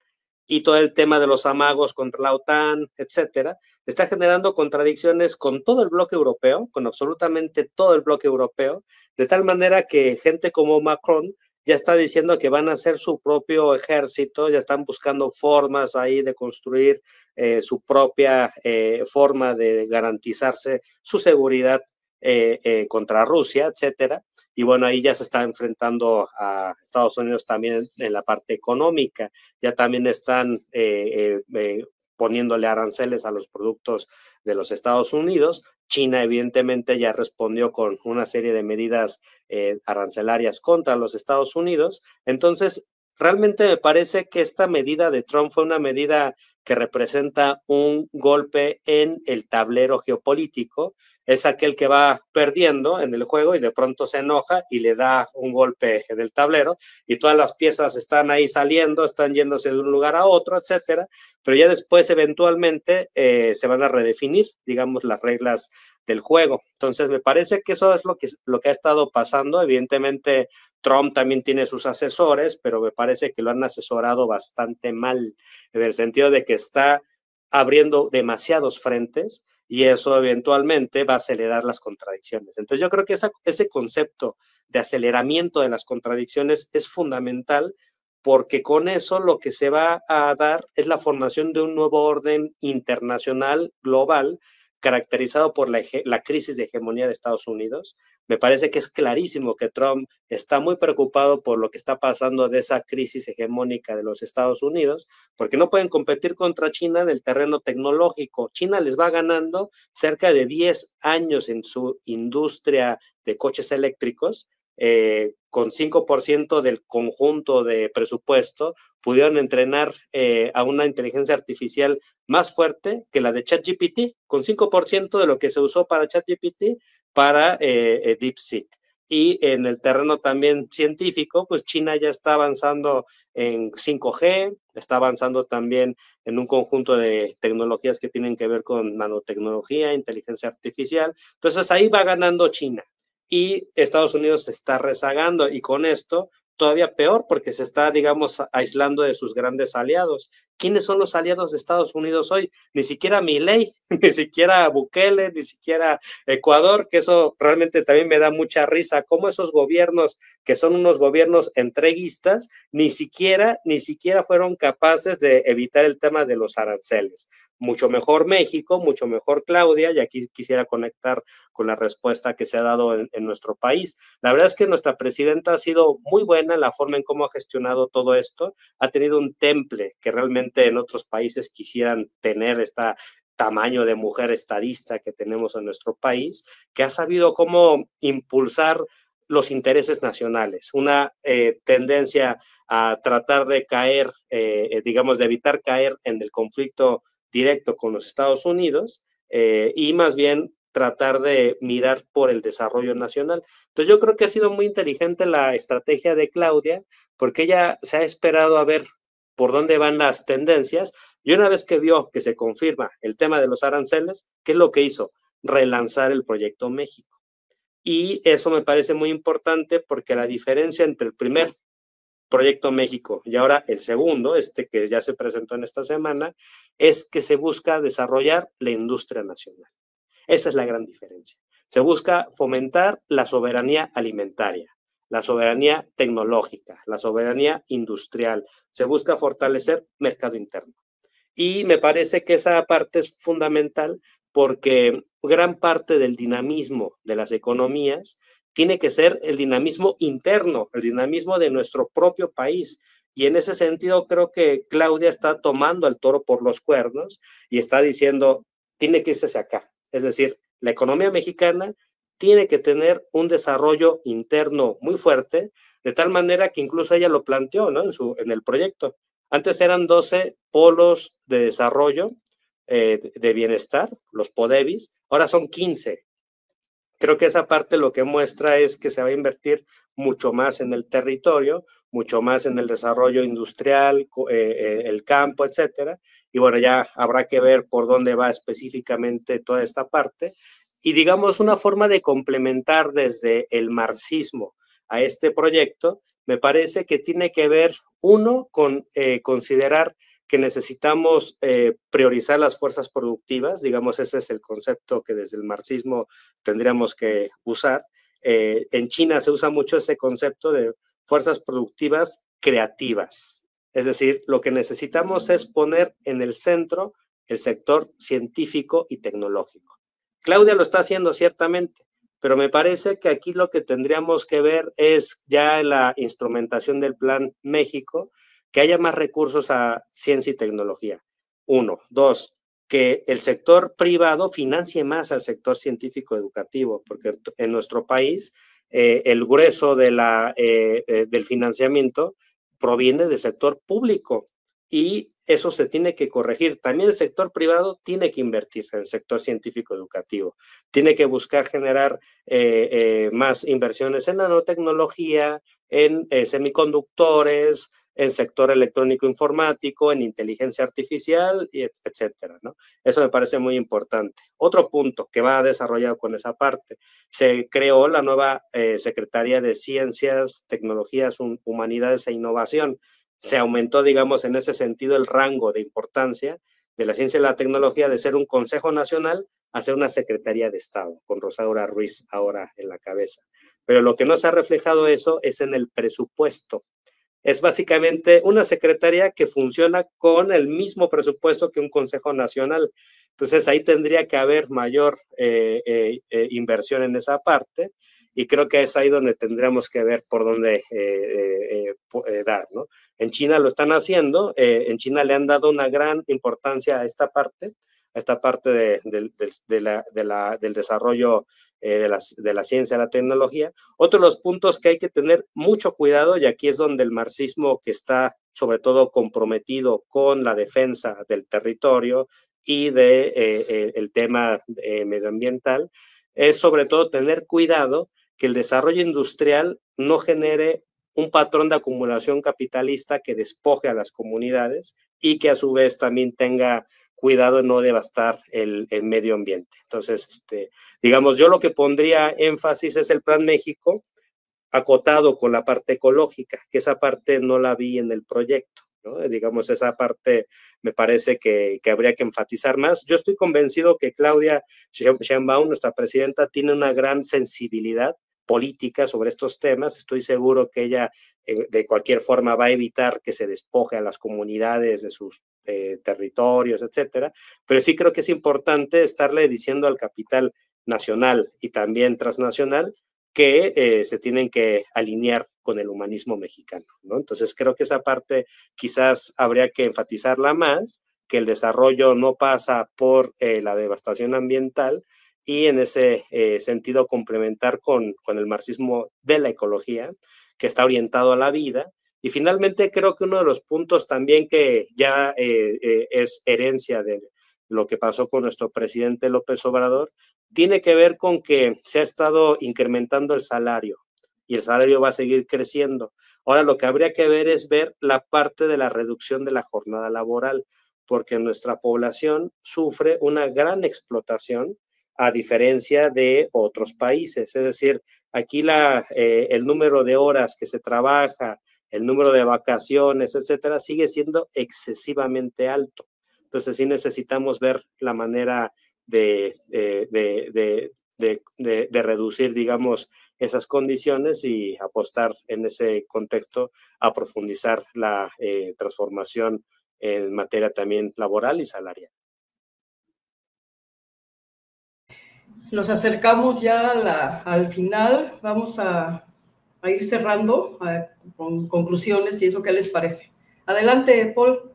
y todo el tema de los amagos contra la OTAN, etcétera, está generando contradicciones con todo el bloque europeo, con absolutamente todo el bloque europeo, de tal manera que gente como Macron ya está diciendo que van a hacer su propio ejército, ya están buscando formas ahí de construir su propia forma de garantizarse su seguridad contra Rusia, etcétera. Y bueno, ahí ya se está enfrentando a Estados Unidos también en la parte económica, ya también están poniéndole aranceles a los productos de los Estados Unidos. China evidentemente ya respondió con una serie de medidas arancelarias contra los Estados Unidos. Entonces, realmente me parece que esta medida de Trump fue una medida que representa un golpe en el tablero geopolítico. Es aquel que va perdiendo en el juego y de pronto se enoja y le da un golpe del tablero y todas las piezas están ahí saliendo, están yéndose de un lugar a otro, etcétera, pero ya después eventualmente se van a redefinir, digamos, las reglas del juego. Entonces me parece que eso es lo que ha estado pasando. Evidentemente Trump también tiene sus asesores, pero me parece que lo han asesorado bastante mal, en el sentido de que está abriendo demasiados frentes y eso eventualmente va a acelerar las contradicciones. Entonces yo creo que ese concepto de aceleramiento de las contradicciones es fundamental, porque con eso lo que se va a dar es la formación de un nuevo orden internacional global caracterizado por la crisis de hegemonía de Estados Unidos. Me parece que es clarísimo que Trump está muy preocupado por lo que está pasando de esa crisis hegemónica de los Estados Unidos, porque no pueden competir contra China en el terreno tecnológico. China les va ganando cerca de 10 años en su industria de coches eléctricos, con 5% del conjunto de presupuesto, pudieron entrenar a una inteligencia artificial más fuerte que la de ChatGPT, con 5% de lo que se usó para ChatGPT para DeepSeek. Y en el terreno también científico, pues China ya está avanzando en 5G, está avanzando también en un conjunto de tecnologías que tienen que ver con nanotecnología, inteligencia artificial. Entonces ahí va ganando China. Y Estados Unidos se está rezagando y con esto todavía peor porque se está, digamos, aislando de sus grandes aliados. ¿Quiénes son los aliados de Estados Unidos hoy? Ni siquiera Milei, ni siquiera Bukele, ni siquiera Ecuador, que eso realmente también me da mucha risa, cómo esos gobiernos que son unos gobiernos entreguistas, ni siquiera fueron capaces de evitar el tema de los aranceles. Mucho mejor México, mucho mejor Claudia, y aquí quisiera conectar con la respuesta que se ha dado en nuestro país. La verdad es que nuestra presidenta ha sido muy buena en la forma en cómo ha gestionado todo esto, ha tenido un temple que realmente en otros países quisieran tener este tamaño de mujer estadista que tenemos en nuestro país, que ha sabido cómo impulsar los intereses nacionales, una tendencia a tratar de caer, digamos, de evitar caer en el conflicto directo con los Estados Unidos y más bien tratar de mirar por el desarrollo nacional. Entonces yo creo que ha sido muy inteligente la estrategia de Claudia, porque ella se ha esperado a ver por dónde van las tendencias, y una vez que vio que se confirma el tema de los aranceles, ¿qué es lo que hizo? Relanzar el proyecto México. Y eso me parece muy importante porque la diferencia entre el primer proyecto México y ahora el segundo, que ya se presentó en esta semana, es que se busca desarrollar la industria nacional. Esa es la gran diferencia. Se busca fomentar la soberanía alimentaria, la soberanía tecnológica, la soberanía industrial. Se busca fortalecer mercado interno. Y me parece que esa parte es fundamental porque gran parte del dinamismo de las economías tiene que ser el dinamismo interno, el dinamismo de nuestro propio país. Y en ese sentido creo que Claudia está tomando al toro por los cuernos y está diciendo, tiene que irse hacia acá. Es decir, la economía mexicana tiene que tener un desarrollo interno muy fuerte, de tal manera que incluso ella lo planteó, ¿no? en el proyecto. Antes eran 12 polos de desarrollo de bienestar, los PODEBIS, ahora son 15. Creo que esa parte lo que muestra es que se va a invertir mucho más en el territorio, mucho más en el desarrollo industrial, el campo, etcétera. Y bueno, ya habrá que ver por dónde va específicamente toda esta parte. Y digamos, una forma de complementar desde el marxismo a este proyecto, me parece que tiene que ver, uno, con considerar que necesitamos priorizar las fuerzas productivas, digamos, ese es el concepto que desde el marxismo tendríamos que usar. En China se usa mucho ese concepto de fuerzas productivas creativas, es decir, lo que necesitamos es poner en el centro el sector científico y tecnológico. Claudia lo está haciendo ciertamente, pero me parece que aquí lo que tendríamos que ver es ya en la instrumentación del Plan México, que haya más recursos a ciencia y tecnología. 1. 2, que el sector privado financie más al sector científico educativo, porque en nuestro país el grueso de del financiamiento proviene del sector público y eso se tiene que corregir. También el sector privado tiene que invertir en el sector científico educativo, tiene que buscar generar más inversiones en nanotecnología, en semiconductores, en sector electrónico informático, en inteligencia artificial, etcétera, ¿no? Eso me parece muy importante. Otro punto que va desarrollado con esa parte, se creó la nueva Secretaría de Ciencias, Tecnologías, Humanidades e Innovación. Se aumentó, digamos, en ese sentido el rango de importancia de la ciencia y la tecnología de ser un Consejo Nacional a ser una Secretaría de Estado, con Rosaura Ruiz ahora en la cabeza. Pero lo que no se ha reflejado eso es en el presupuesto. Es básicamente una secretaría que funciona con el mismo presupuesto que un Consejo Nacional. Entonces ahí tendría que haber mayor inversión en esa parte y creo que es ahí donde tendríamos que ver por dónde dar, ¿no? En China lo están haciendo, en China le han dado una gran importancia a esta parte del desarrollo de la ciencia, la tecnología. Otro de los puntos que hay que tener mucho cuidado, y aquí es donde el marxismo, que está sobre todo comprometido con la defensa del territorio y el tema medioambiental, es sobre todo tener cuidado que el desarrollo industrial no genere un patrón de acumulación capitalista que despoje a las comunidades y que a su vez también tenga cuidado en no devastar el medio ambiente. Entonces, digamos, yo lo que pondría énfasis es el Plan México acotado con la parte ecológica, que esa parte no la vi en el proyecto, ¿no? Digamos, esa parte me parece que habría que enfatizar más. Yo estoy convencido que Claudia Sheinbaum, nuestra presidenta, tiene una gran sensibilidad política sobre estos temas. Estoy seguro que ella de cualquier forma va a evitar que se despoje a las comunidades de sus territorios, etcétera, pero sí creo que es importante estarle diciendo al capital nacional y también transnacional que se tienen que alinear con el humanismo mexicano, ¿no? Entonces creo que esa parte quizás habría que enfatizarla más, que el desarrollo no pasa por la devastación ambiental y en ese sentido complementar con el marxismo de la ecología, que está orientado a la vida. Y finalmente creo que uno de los puntos también que ya es herencia de lo que pasó con nuestro presidente López Obrador, tiene que ver con que se ha estado incrementando el salario y el salario va a seguir creciendo. Ahora lo que habría que ver es ver la parte de la reducción de la jornada laboral, porque nuestra población sufre una gran explotación a diferencia de otros países. Es decir, aquí el número de horas que se trabaja, el número de vacaciones, etcétera, sigue siendo excesivamente alto. Entonces sí necesitamos ver la manera de reducir, digamos, esas condiciones y apostar en ese contexto a profundizar la transformación en materia también laboral y salarial. Nos acercamos ya al final, vamos a ir cerrando con conclusiones y eso, ¿qué les parece? Adelante, Paul.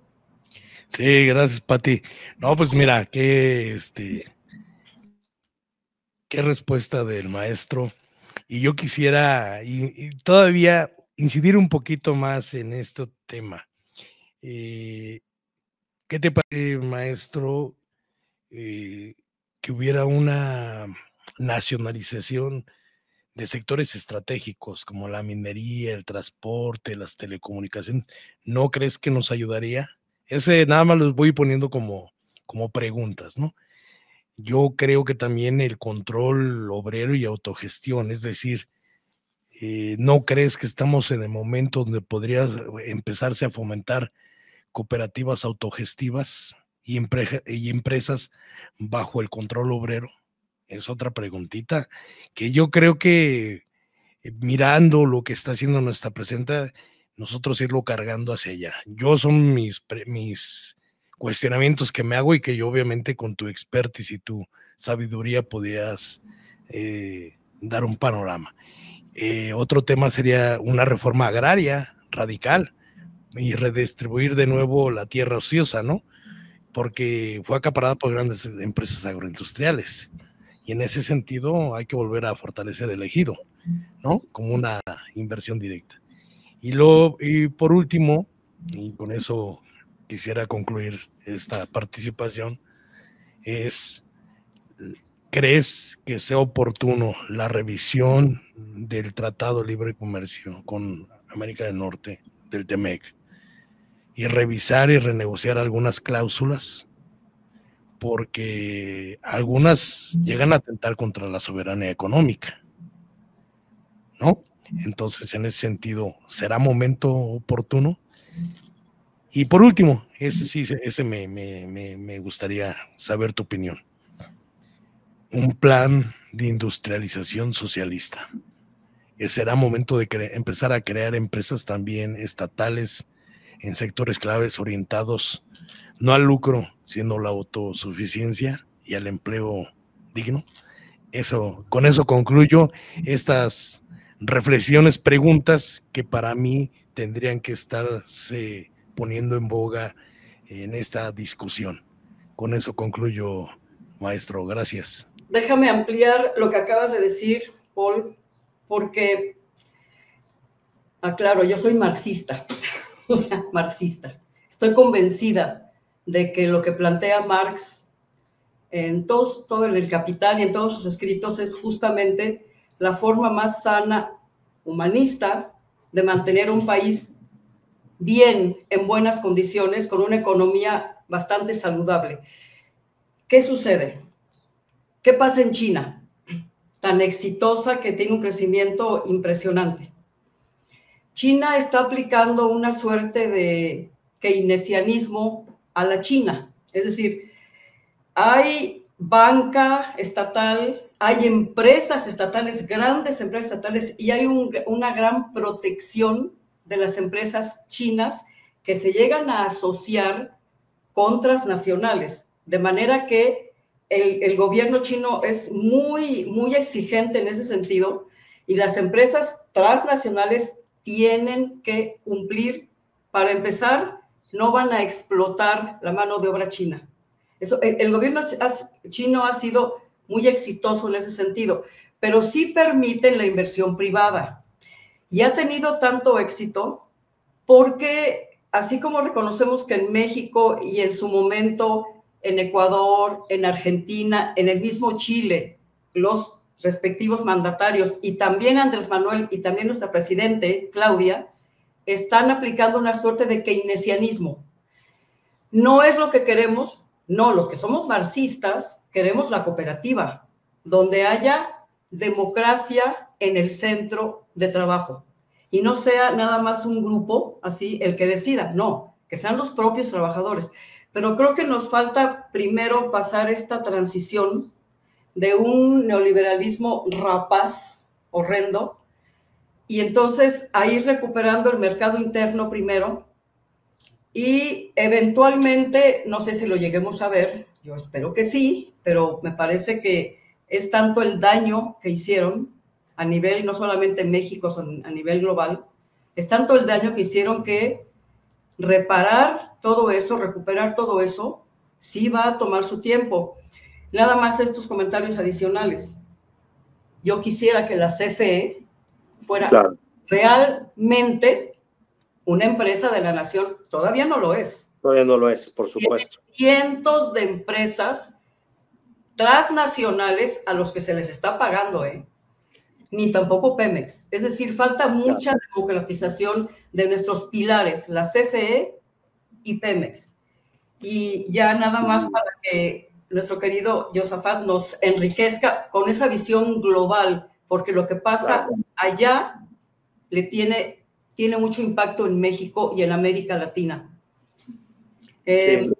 Sí, gracias, Pati. No, pues mira, qué respuesta del maestro. Y yo quisiera y todavía incidir un poquito más en este tema. ¿Qué te parece, maestro, que hubiera una nacionalización de sectores estratégicos como la minería, el transporte, las telecomunicaciones? ¿No crees que nos ayudaría? Ese nada más los voy poniendo como preguntas, ¿no? Yo creo que también el control obrero y autogestión, es decir, ¿no crees que estamos en el momento donde podría empezarse a fomentar cooperativas autogestivas y empresas bajo el control obrero? Es otra preguntita que yo creo que mirando lo que está haciendo nuestra presidenta, nosotros irlo cargando hacia allá. Yo son mis cuestionamientos que me hago y que yo obviamente con tu expertise y tu sabiduría podías dar un panorama. Otro tema sería una reforma agraria radical y redistribuir de nuevo la tierra ociosa, ¿no? Porque fue acaparada por grandes empresas agroindustriales. Y en ese sentido hay que volver a fortalecer el ejido, ¿no? Como una inversión directa. Y por último, y con eso quisiera concluir esta participación, ¿crees que sea oportuno la revisión del Tratado de Libre Comercio con América del Norte, del TEMEC, y revisar y renegociar algunas cláusulas? Porque algunas llegan a atentar contra la soberanía económica, ¿no? Entonces, en ese sentido, ¿será momento oportuno? Y por último, ese me gustaría saber tu opinión. Un plan de industrialización socialista. ¿Será momento de empezar a crear empresas también estatales en sectores claves orientados no al lucro, sino a la autosuficiencia y al empleo digno? Con eso concluyo estas reflexiones, preguntas que para mí tendrían que estarse poniendo en boga en esta discusión. Con eso concluyo, maestro. Gracias. Déjame ampliar lo que acabas de decir, Paul, porque, aclaro, yo soy marxista, o sea, marxista. Estoy convencida de que lo que plantea Marx en todo en el Capital y en todos sus escritos es justamente la forma más sana, humanista, de mantener un país bien, en buenas condiciones, con una economía bastante saludable. ¿Qué sucede? ¿Qué pasa en China? Tan exitosa, que tiene un crecimiento impresionante. China está aplicando una suerte de keynesianismo a la China. Es decir, hay banca estatal, hay empresas estatales, grandes empresas estatales, y hay una gran protección de las empresas chinas que se llegan a asociar con transnacionales, de manera que el gobierno chino es muy, muy exigente en ese sentido, y las empresas transnacionales tienen que cumplir. Para empezar, no van a explotar la mano de obra china. El gobierno chino ha sido muy exitoso en ese sentido, pero sí permiten la inversión privada. Y ha tenido tanto éxito porque, así como reconocemos que en México y en su momento en Ecuador, en Argentina, en el mismo Chile, los respectivos mandatarios y también Andrés Manuel y también nuestra presidente, Claudia, están aplicando una suerte de keynesianismo. No es lo que queremos. No, los que somos marxistas queremos la cooperativa, donde haya democracia en el centro de trabajo y no sea nada más un grupo así el que decida, no, que sean los propios trabajadores. Pero creo que nos falta primero pasar esta transición de un neoliberalismo rapaz, horrendo, y entonces a ir recuperando el mercado interno primero. Y eventualmente, no sé si lo lleguemos a ver, yo espero que sí, pero me parece que es tanto el daño que hicieron a nivel, no solamente en México, sino a nivel global, es tanto el daño que hicieron que reparar todo eso, recuperar todo eso, sí va a tomar su tiempo. Nada más estos comentarios adicionales. Yo quisiera que la CFE fuera realmente una empresa de la nación. Todavía no lo es. Todavía no lo es, por supuesto. Tiene cientos de empresas transnacionales a los que se les está pagando, ni tampoco Pemex. Es decir, falta mucha democratización de nuestros pilares, la CFE y Pemex. Y ya nada más para que nuestro querido Josafat nos enriquezca con esa visión global, porque lo que pasa allá tiene mucho impacto en México y en América Latina. Sí.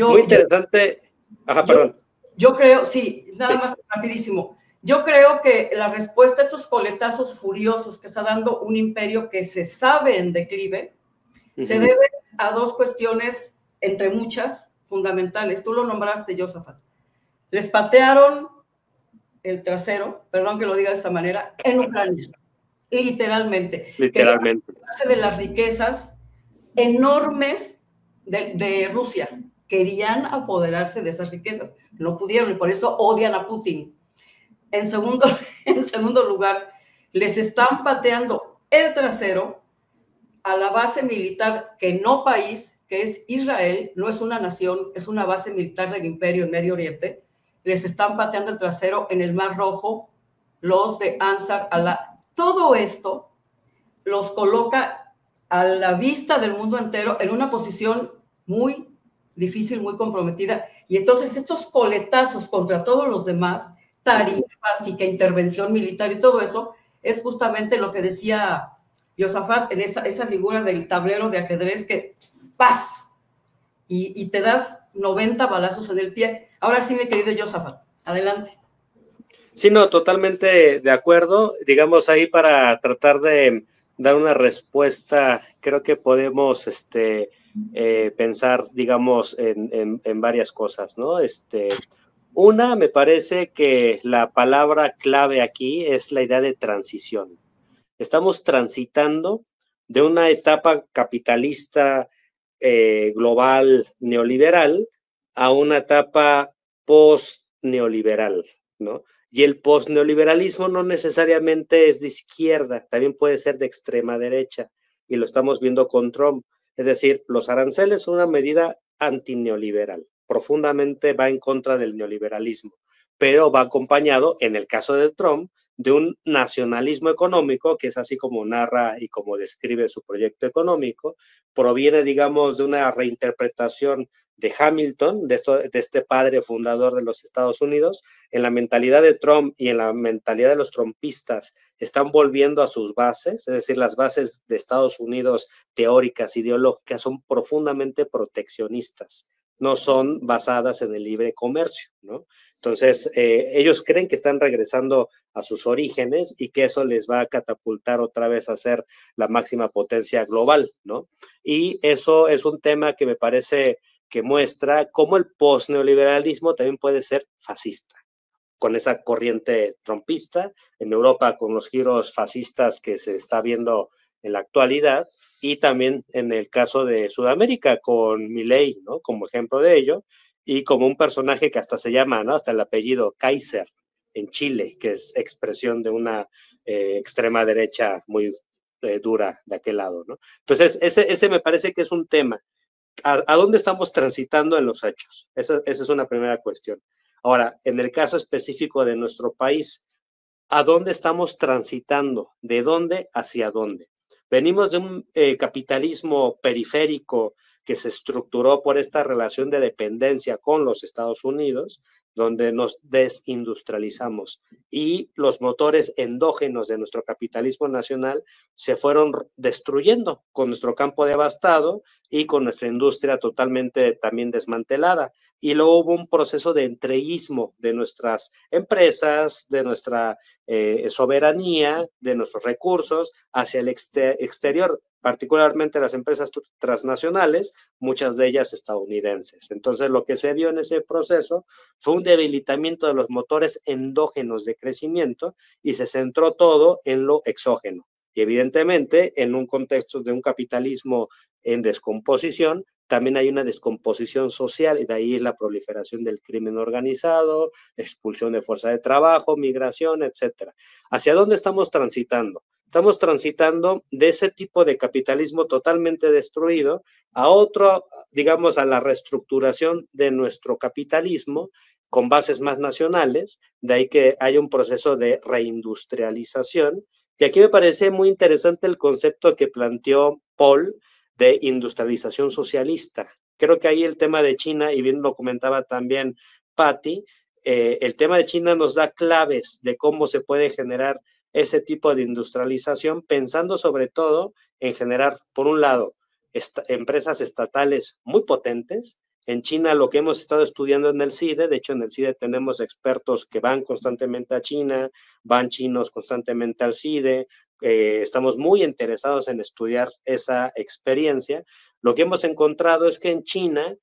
Muy interesante. Ajá, perdón. Yo creo, sí, nada más rapidísimo. Yo creo que la respuesta a estos coletazos furiosos que está dando un imperio que se sabe en declive, se debe a dos cuestiones, entre muchas, fundamentales. Tú lo nombraste, Josafat. Les patearon el trasero, perdón que lo diga de esa manera, en Ucrania. Literalmente. Literalmente. De las riquezas enormes de Rusia. Querían apoderarse de esas riquezas. No pudieron y por eso odian a Putin. En segundo lugar, les están pateando el trasero a la base militar que no país, que es Israel, no es una nación, es una base militar del imperio en Medio Oriente. Les están pateando el trasero en el Mar Rojo, los de Ansar Allah. Todo esto los coloca a la vista del mundo entero en una posición muy difícil, muy comprometida. Y entonces estos coletazos contra todos los demás, tarifas y que intervención militar y todo eso, es justamente lo que decía Josafat en esa figura del tablero de ajedrez que ¡paz! Y te das 90 balazos en el pie. Ahora sí, mi querido Josafat, adelante. Sí, no, totalmente de acuerdo. Digamos, ahí para tratar de dar una respuesta, creo que podemos pensar, digamos, en varias cosas, ¿no? Una, me parece que la palabra clave aquí es la idea de transición. Estamos transitando de una etapa capitalista global neoliberal a una etapa post-neoliberal, ¿no? Y el post-neoliberalismo no necesariamente es de izquierda, también puede ser de extrema derecha, y lo estamos viendo con Trump. Es decir, los aranceles son una medida antineoliberal, profundamente va en contra del neoliberalismo, pero va acompañado, en el caso de Trump, de un nacionalismo económico, que es así como narra y como describe su proyecto económico, proviene, digamos, de una reinterpretación de Hamilton, de este padre fundador de los Estados Unidos. En la mentalidad de Trump y en la mentalidad de los trumpistas están volviendo a sus bases, es decir, las bases de Estados Unidos teóricas, ideológicas, son profundamente proteccionistas, no son basadas en el libre comercio, ¿no? Entonces, ellos creen que están regresando a sus orígenes y que eso les va a catapultar otra vez a ser la máxima potencia global, ¿no? Y eso es un tema que me parece que muestra cómo el post-neoliberalismo también puede ser fascista, con esa corriente trumpista, en Europa con los giros fascistas que se está viendo en la actualidad, y también en el caso de Sudamérica con Milei, ¿no? Como ejemplo de ello, y como un personaje que hasta se llama, ¿no? Hasta el apellido Kaiser en Chile, que es expresión de una extrema derecha muy dura de aquel lado, ¿no? Entonces, ese me parece que es un tema. ¿A dónde estamos transitando en los hechos? Esa es una primera cuestión. Ahora, en el caso específico de nuestro país, ¿a dónde estamos transitando? ¿De dónde hacia dónde? Venimos de un capitalismo periférico que se estructuró por esta relación de dependencia con los Estados Unidos, donde nos desindustrializamos y los motores endógenos de nuestro capitalismo nacional se fueron destruyendo con nuestro campo devastado y con nuestra industria totalmente también desmantelada. Y luego hubo un proceso de entreguismo de nuestras empresas, de nuestra soberanía, de nuestros recursos hacia el exterior, particularmente las empresas transnacionales, muchas de ellas estadounidenses. Entonces, lo que se dio en ese proceso fue un debilitamiento de los motores endógenos de crecimiento y se centró todo en lo exógeno. Y evidentemente, en un contexto de un capitalismo en descomposición, también hay una descomposición social y de ahí la proliferación del crimen organizado, expulsión de fuerza de trabajo, migración, etcétera. ¿Hacia dónde estamos transitando? Estamos transitando de ese tipo de capitalismo totalmente destruido a otro, digamos, a la reestructuración de nuestro capitalismo con bases más nacionales, de ahí que haya un proceso de reindustrialización. Y aquí me parece muy interesante el concepto que planteó Paul de industrialización socialista. Creo que ahí el tema de China, y bien lo comentaba también Patti, el tema de China nos da claves de cómo se puede generar ese tipo de industrialización, pensando sobre todo en generar, por un lado, empresas estatales muy potentes. En China, lo que hemos estado estudiando en el CIDE, de hecho en el CIDE tenemos expertos que van constantemente a China, van chinos constantemente al CIDE, estamos muy interesados en estudiar esa experiencia. Lo que hemos encontrado es que en China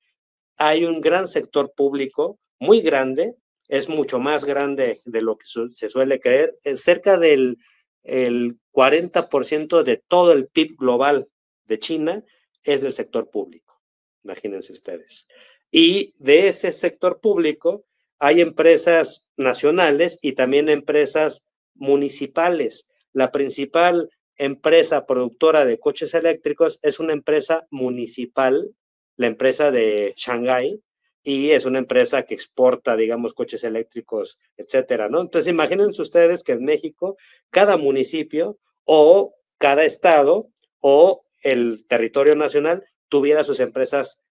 hay un gran sector público, muy grande, es mucho más grande de lo que se suele creer, cerca del 40% de todo el PIB global de China es del sector público, imagínense ustedes. Y de ese sector público hay empresas nacionales y también empresas municipales. La principal empresa productora de coches eléctricos es una empresa municipal, la empresa de Shanghái, y es una empresa que exporta, digamos, coches eléctricos, etcétera, ¿no? Entonces, imagínense ustedes que en México, cada municipio o cada estado o el territorio nacional tuviera sus empresas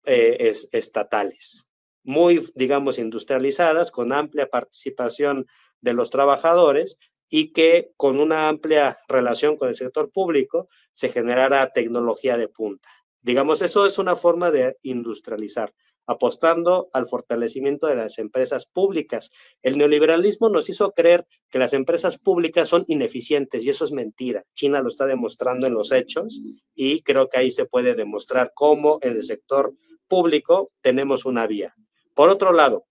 estatales, muy, digamos, industrializadas, con amplia participación de los trabajadores y que con una amplia relación con el sector público se generara tecnología de punta. Digamos, eso es una forma de industrializar, apostando al fortalecimiento de las empresas públicas. El neoliberalismo nos hizo creer que las empresas públicas son ineficientes y eso es mentira. China lo está demostrando en los hechos y creo que ahí se puede demostrar cómo en el sector público tenemos una vía. Por otro lado,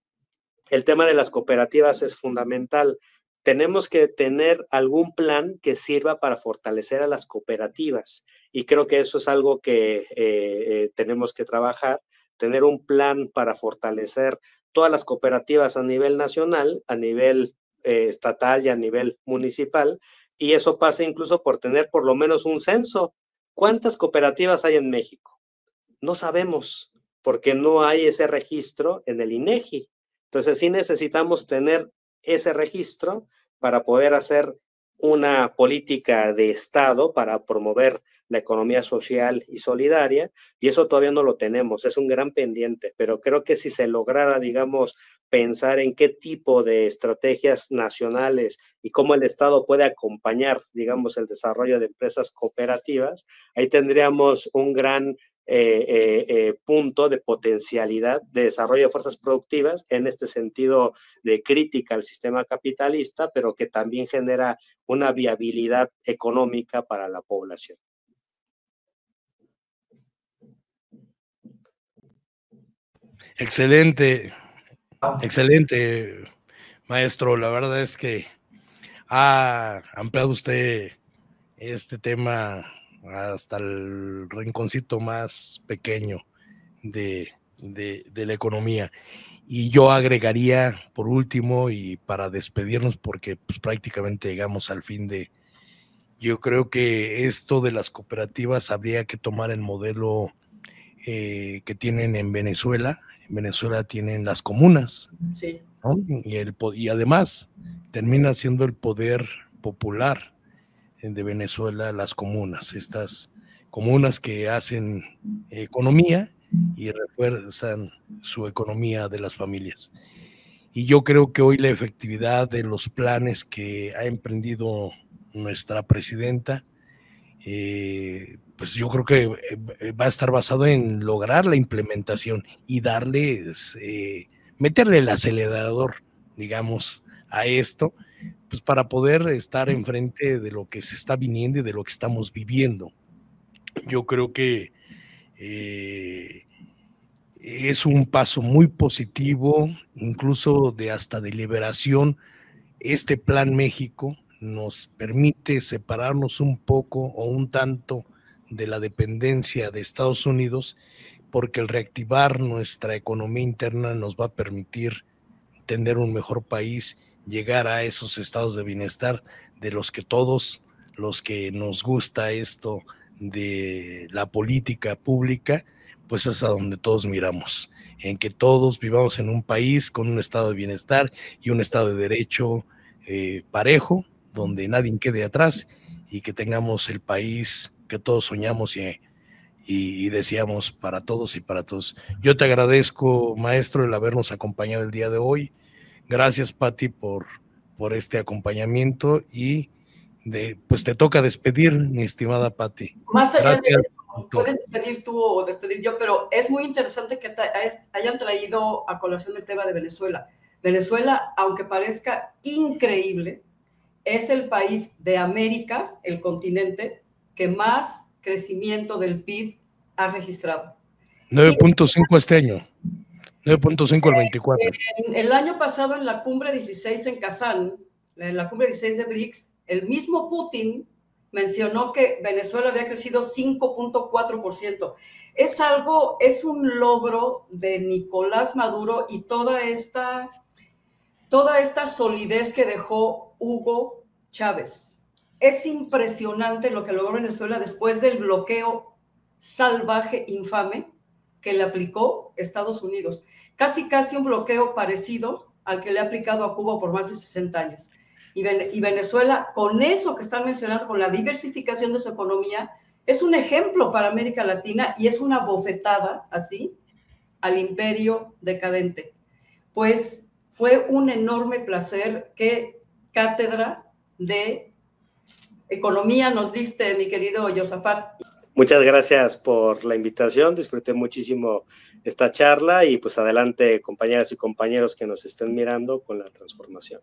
el tema de las cooperativas es fundamental. Tenemos que tener algún plan que sirva para fortalecer a las cooperativas y creo que eso es algo que tenemos que trabajar, tener un plan para fortalecer todas las cooperativas a nivel nacional, a nivel estatal y a nivel municipal, y eso pasa incluso por tener por lo menos un censo. ¿Cuántas cooperativas hay en México? No sabemos, porque no hay ese registro en el INEGI. Entonces sí necesitamos tener ese registro para poder hacer una política de Estado para promover la economía social y solidaria, y eso todavía no lo tenemos, es un gran pendiente, pero creo que si se lograra, digamos, pensar en qué tipo de estrategias nacionales y cómo el Estado puede acompañar, digamos, el desarrollo de empresas cooperativas, ahí tendríamos un gran punto de potencialidad de desarrollo de fuerzas productivas en este sentido de crítica al sistema capitalista, pero que también genera una viabilidad económica para la población. Excelente, excelente, maestro. La verdad es que ha ampliado usted este tema hasta el rinconcito más pequeño de la economía. Y yo agregaría, por último, y para despedirnos, porque pues, prácticamente llegamos al fin yo creo que esto de las cooperativas habría que tomar el modelo que tienen en Venezuela. En Venezuela tienen las comunas, sí, ¿no? Y además termina siendo el poder popular de Venezuela las comunas, estas comunas que hacen economía y refuerzan su economía de las familias. Y yo creo que hoy la efectividad de los planes que ha emprendido nuestra presidenta, pues yo creo que va a estar basado en lograr la implementación y darles, meterle el acelerador, digamos, a esto, pues para poder estar enfrente de lo que se está viniendo y de lo que estamos viviendo. Yo creo que es un paso muy positivo, incluso de hasta de liberación. Este Plan México nos permite separarnos un poco o un tanto de la dependencia de Estados Unidos, porque el reactivar nuestra economía interna nos va a permitir tener un mejor país, llegar a esos estados de bienestar de los que todos, los que nos gusta esto de la política pública, pues es a donde todos miramos, en que todos vivamos en un país con un estado de bienestar y un estado de derecho parejo, donde nadie quede atrás y que tengamos el país que todos soñamos y deseamos para todos y para todos. Yo te agradezco, maestro, el habernos acompañado el día de hoy. Gracias, Pati, por este acompañamiento y pues te toca despedir, mi estimada Pati. Más allá de eso, puedes despedir tú o despedir yo, pero es muy interesante que hayan traído a colación el tema de Venezuela. Venezuela, aunque parezca increíble, es el país de América, el continente, que más crecimiento del PIB ha registrado. 9.5 este año, 9.5 el 24. El año pasado, en la cumbre 16 en Kazán, en la cumbre 16 de BRICS, el mismo Putin mencionó que Venezuela había crecido 5.4%. Es un logro de Nicolás Maduro y toda esta solidez que dejó Hugo Chávez. Es impresionante lo que logró Venezuela después del bloqueo salvaje, infame, que le aplicó Estados Unidos. Casi un bloqueo parecido al que le ha aplicado a Cuba por más de 60 años. Y Venezuela, con eso que están mencionando, con la diversificación de su economía, es un ejemplo para América Latina y es una bofetada, así, al imperio decadente. Pues fue un enorme placer. Qué cátedra de economía nos diste, mi querido Josafat. Muchas gracias por la invitación, disfruté muchísimo esta charla y pues adelante, compañeras y compañeros que nos estén mirando con la transformación.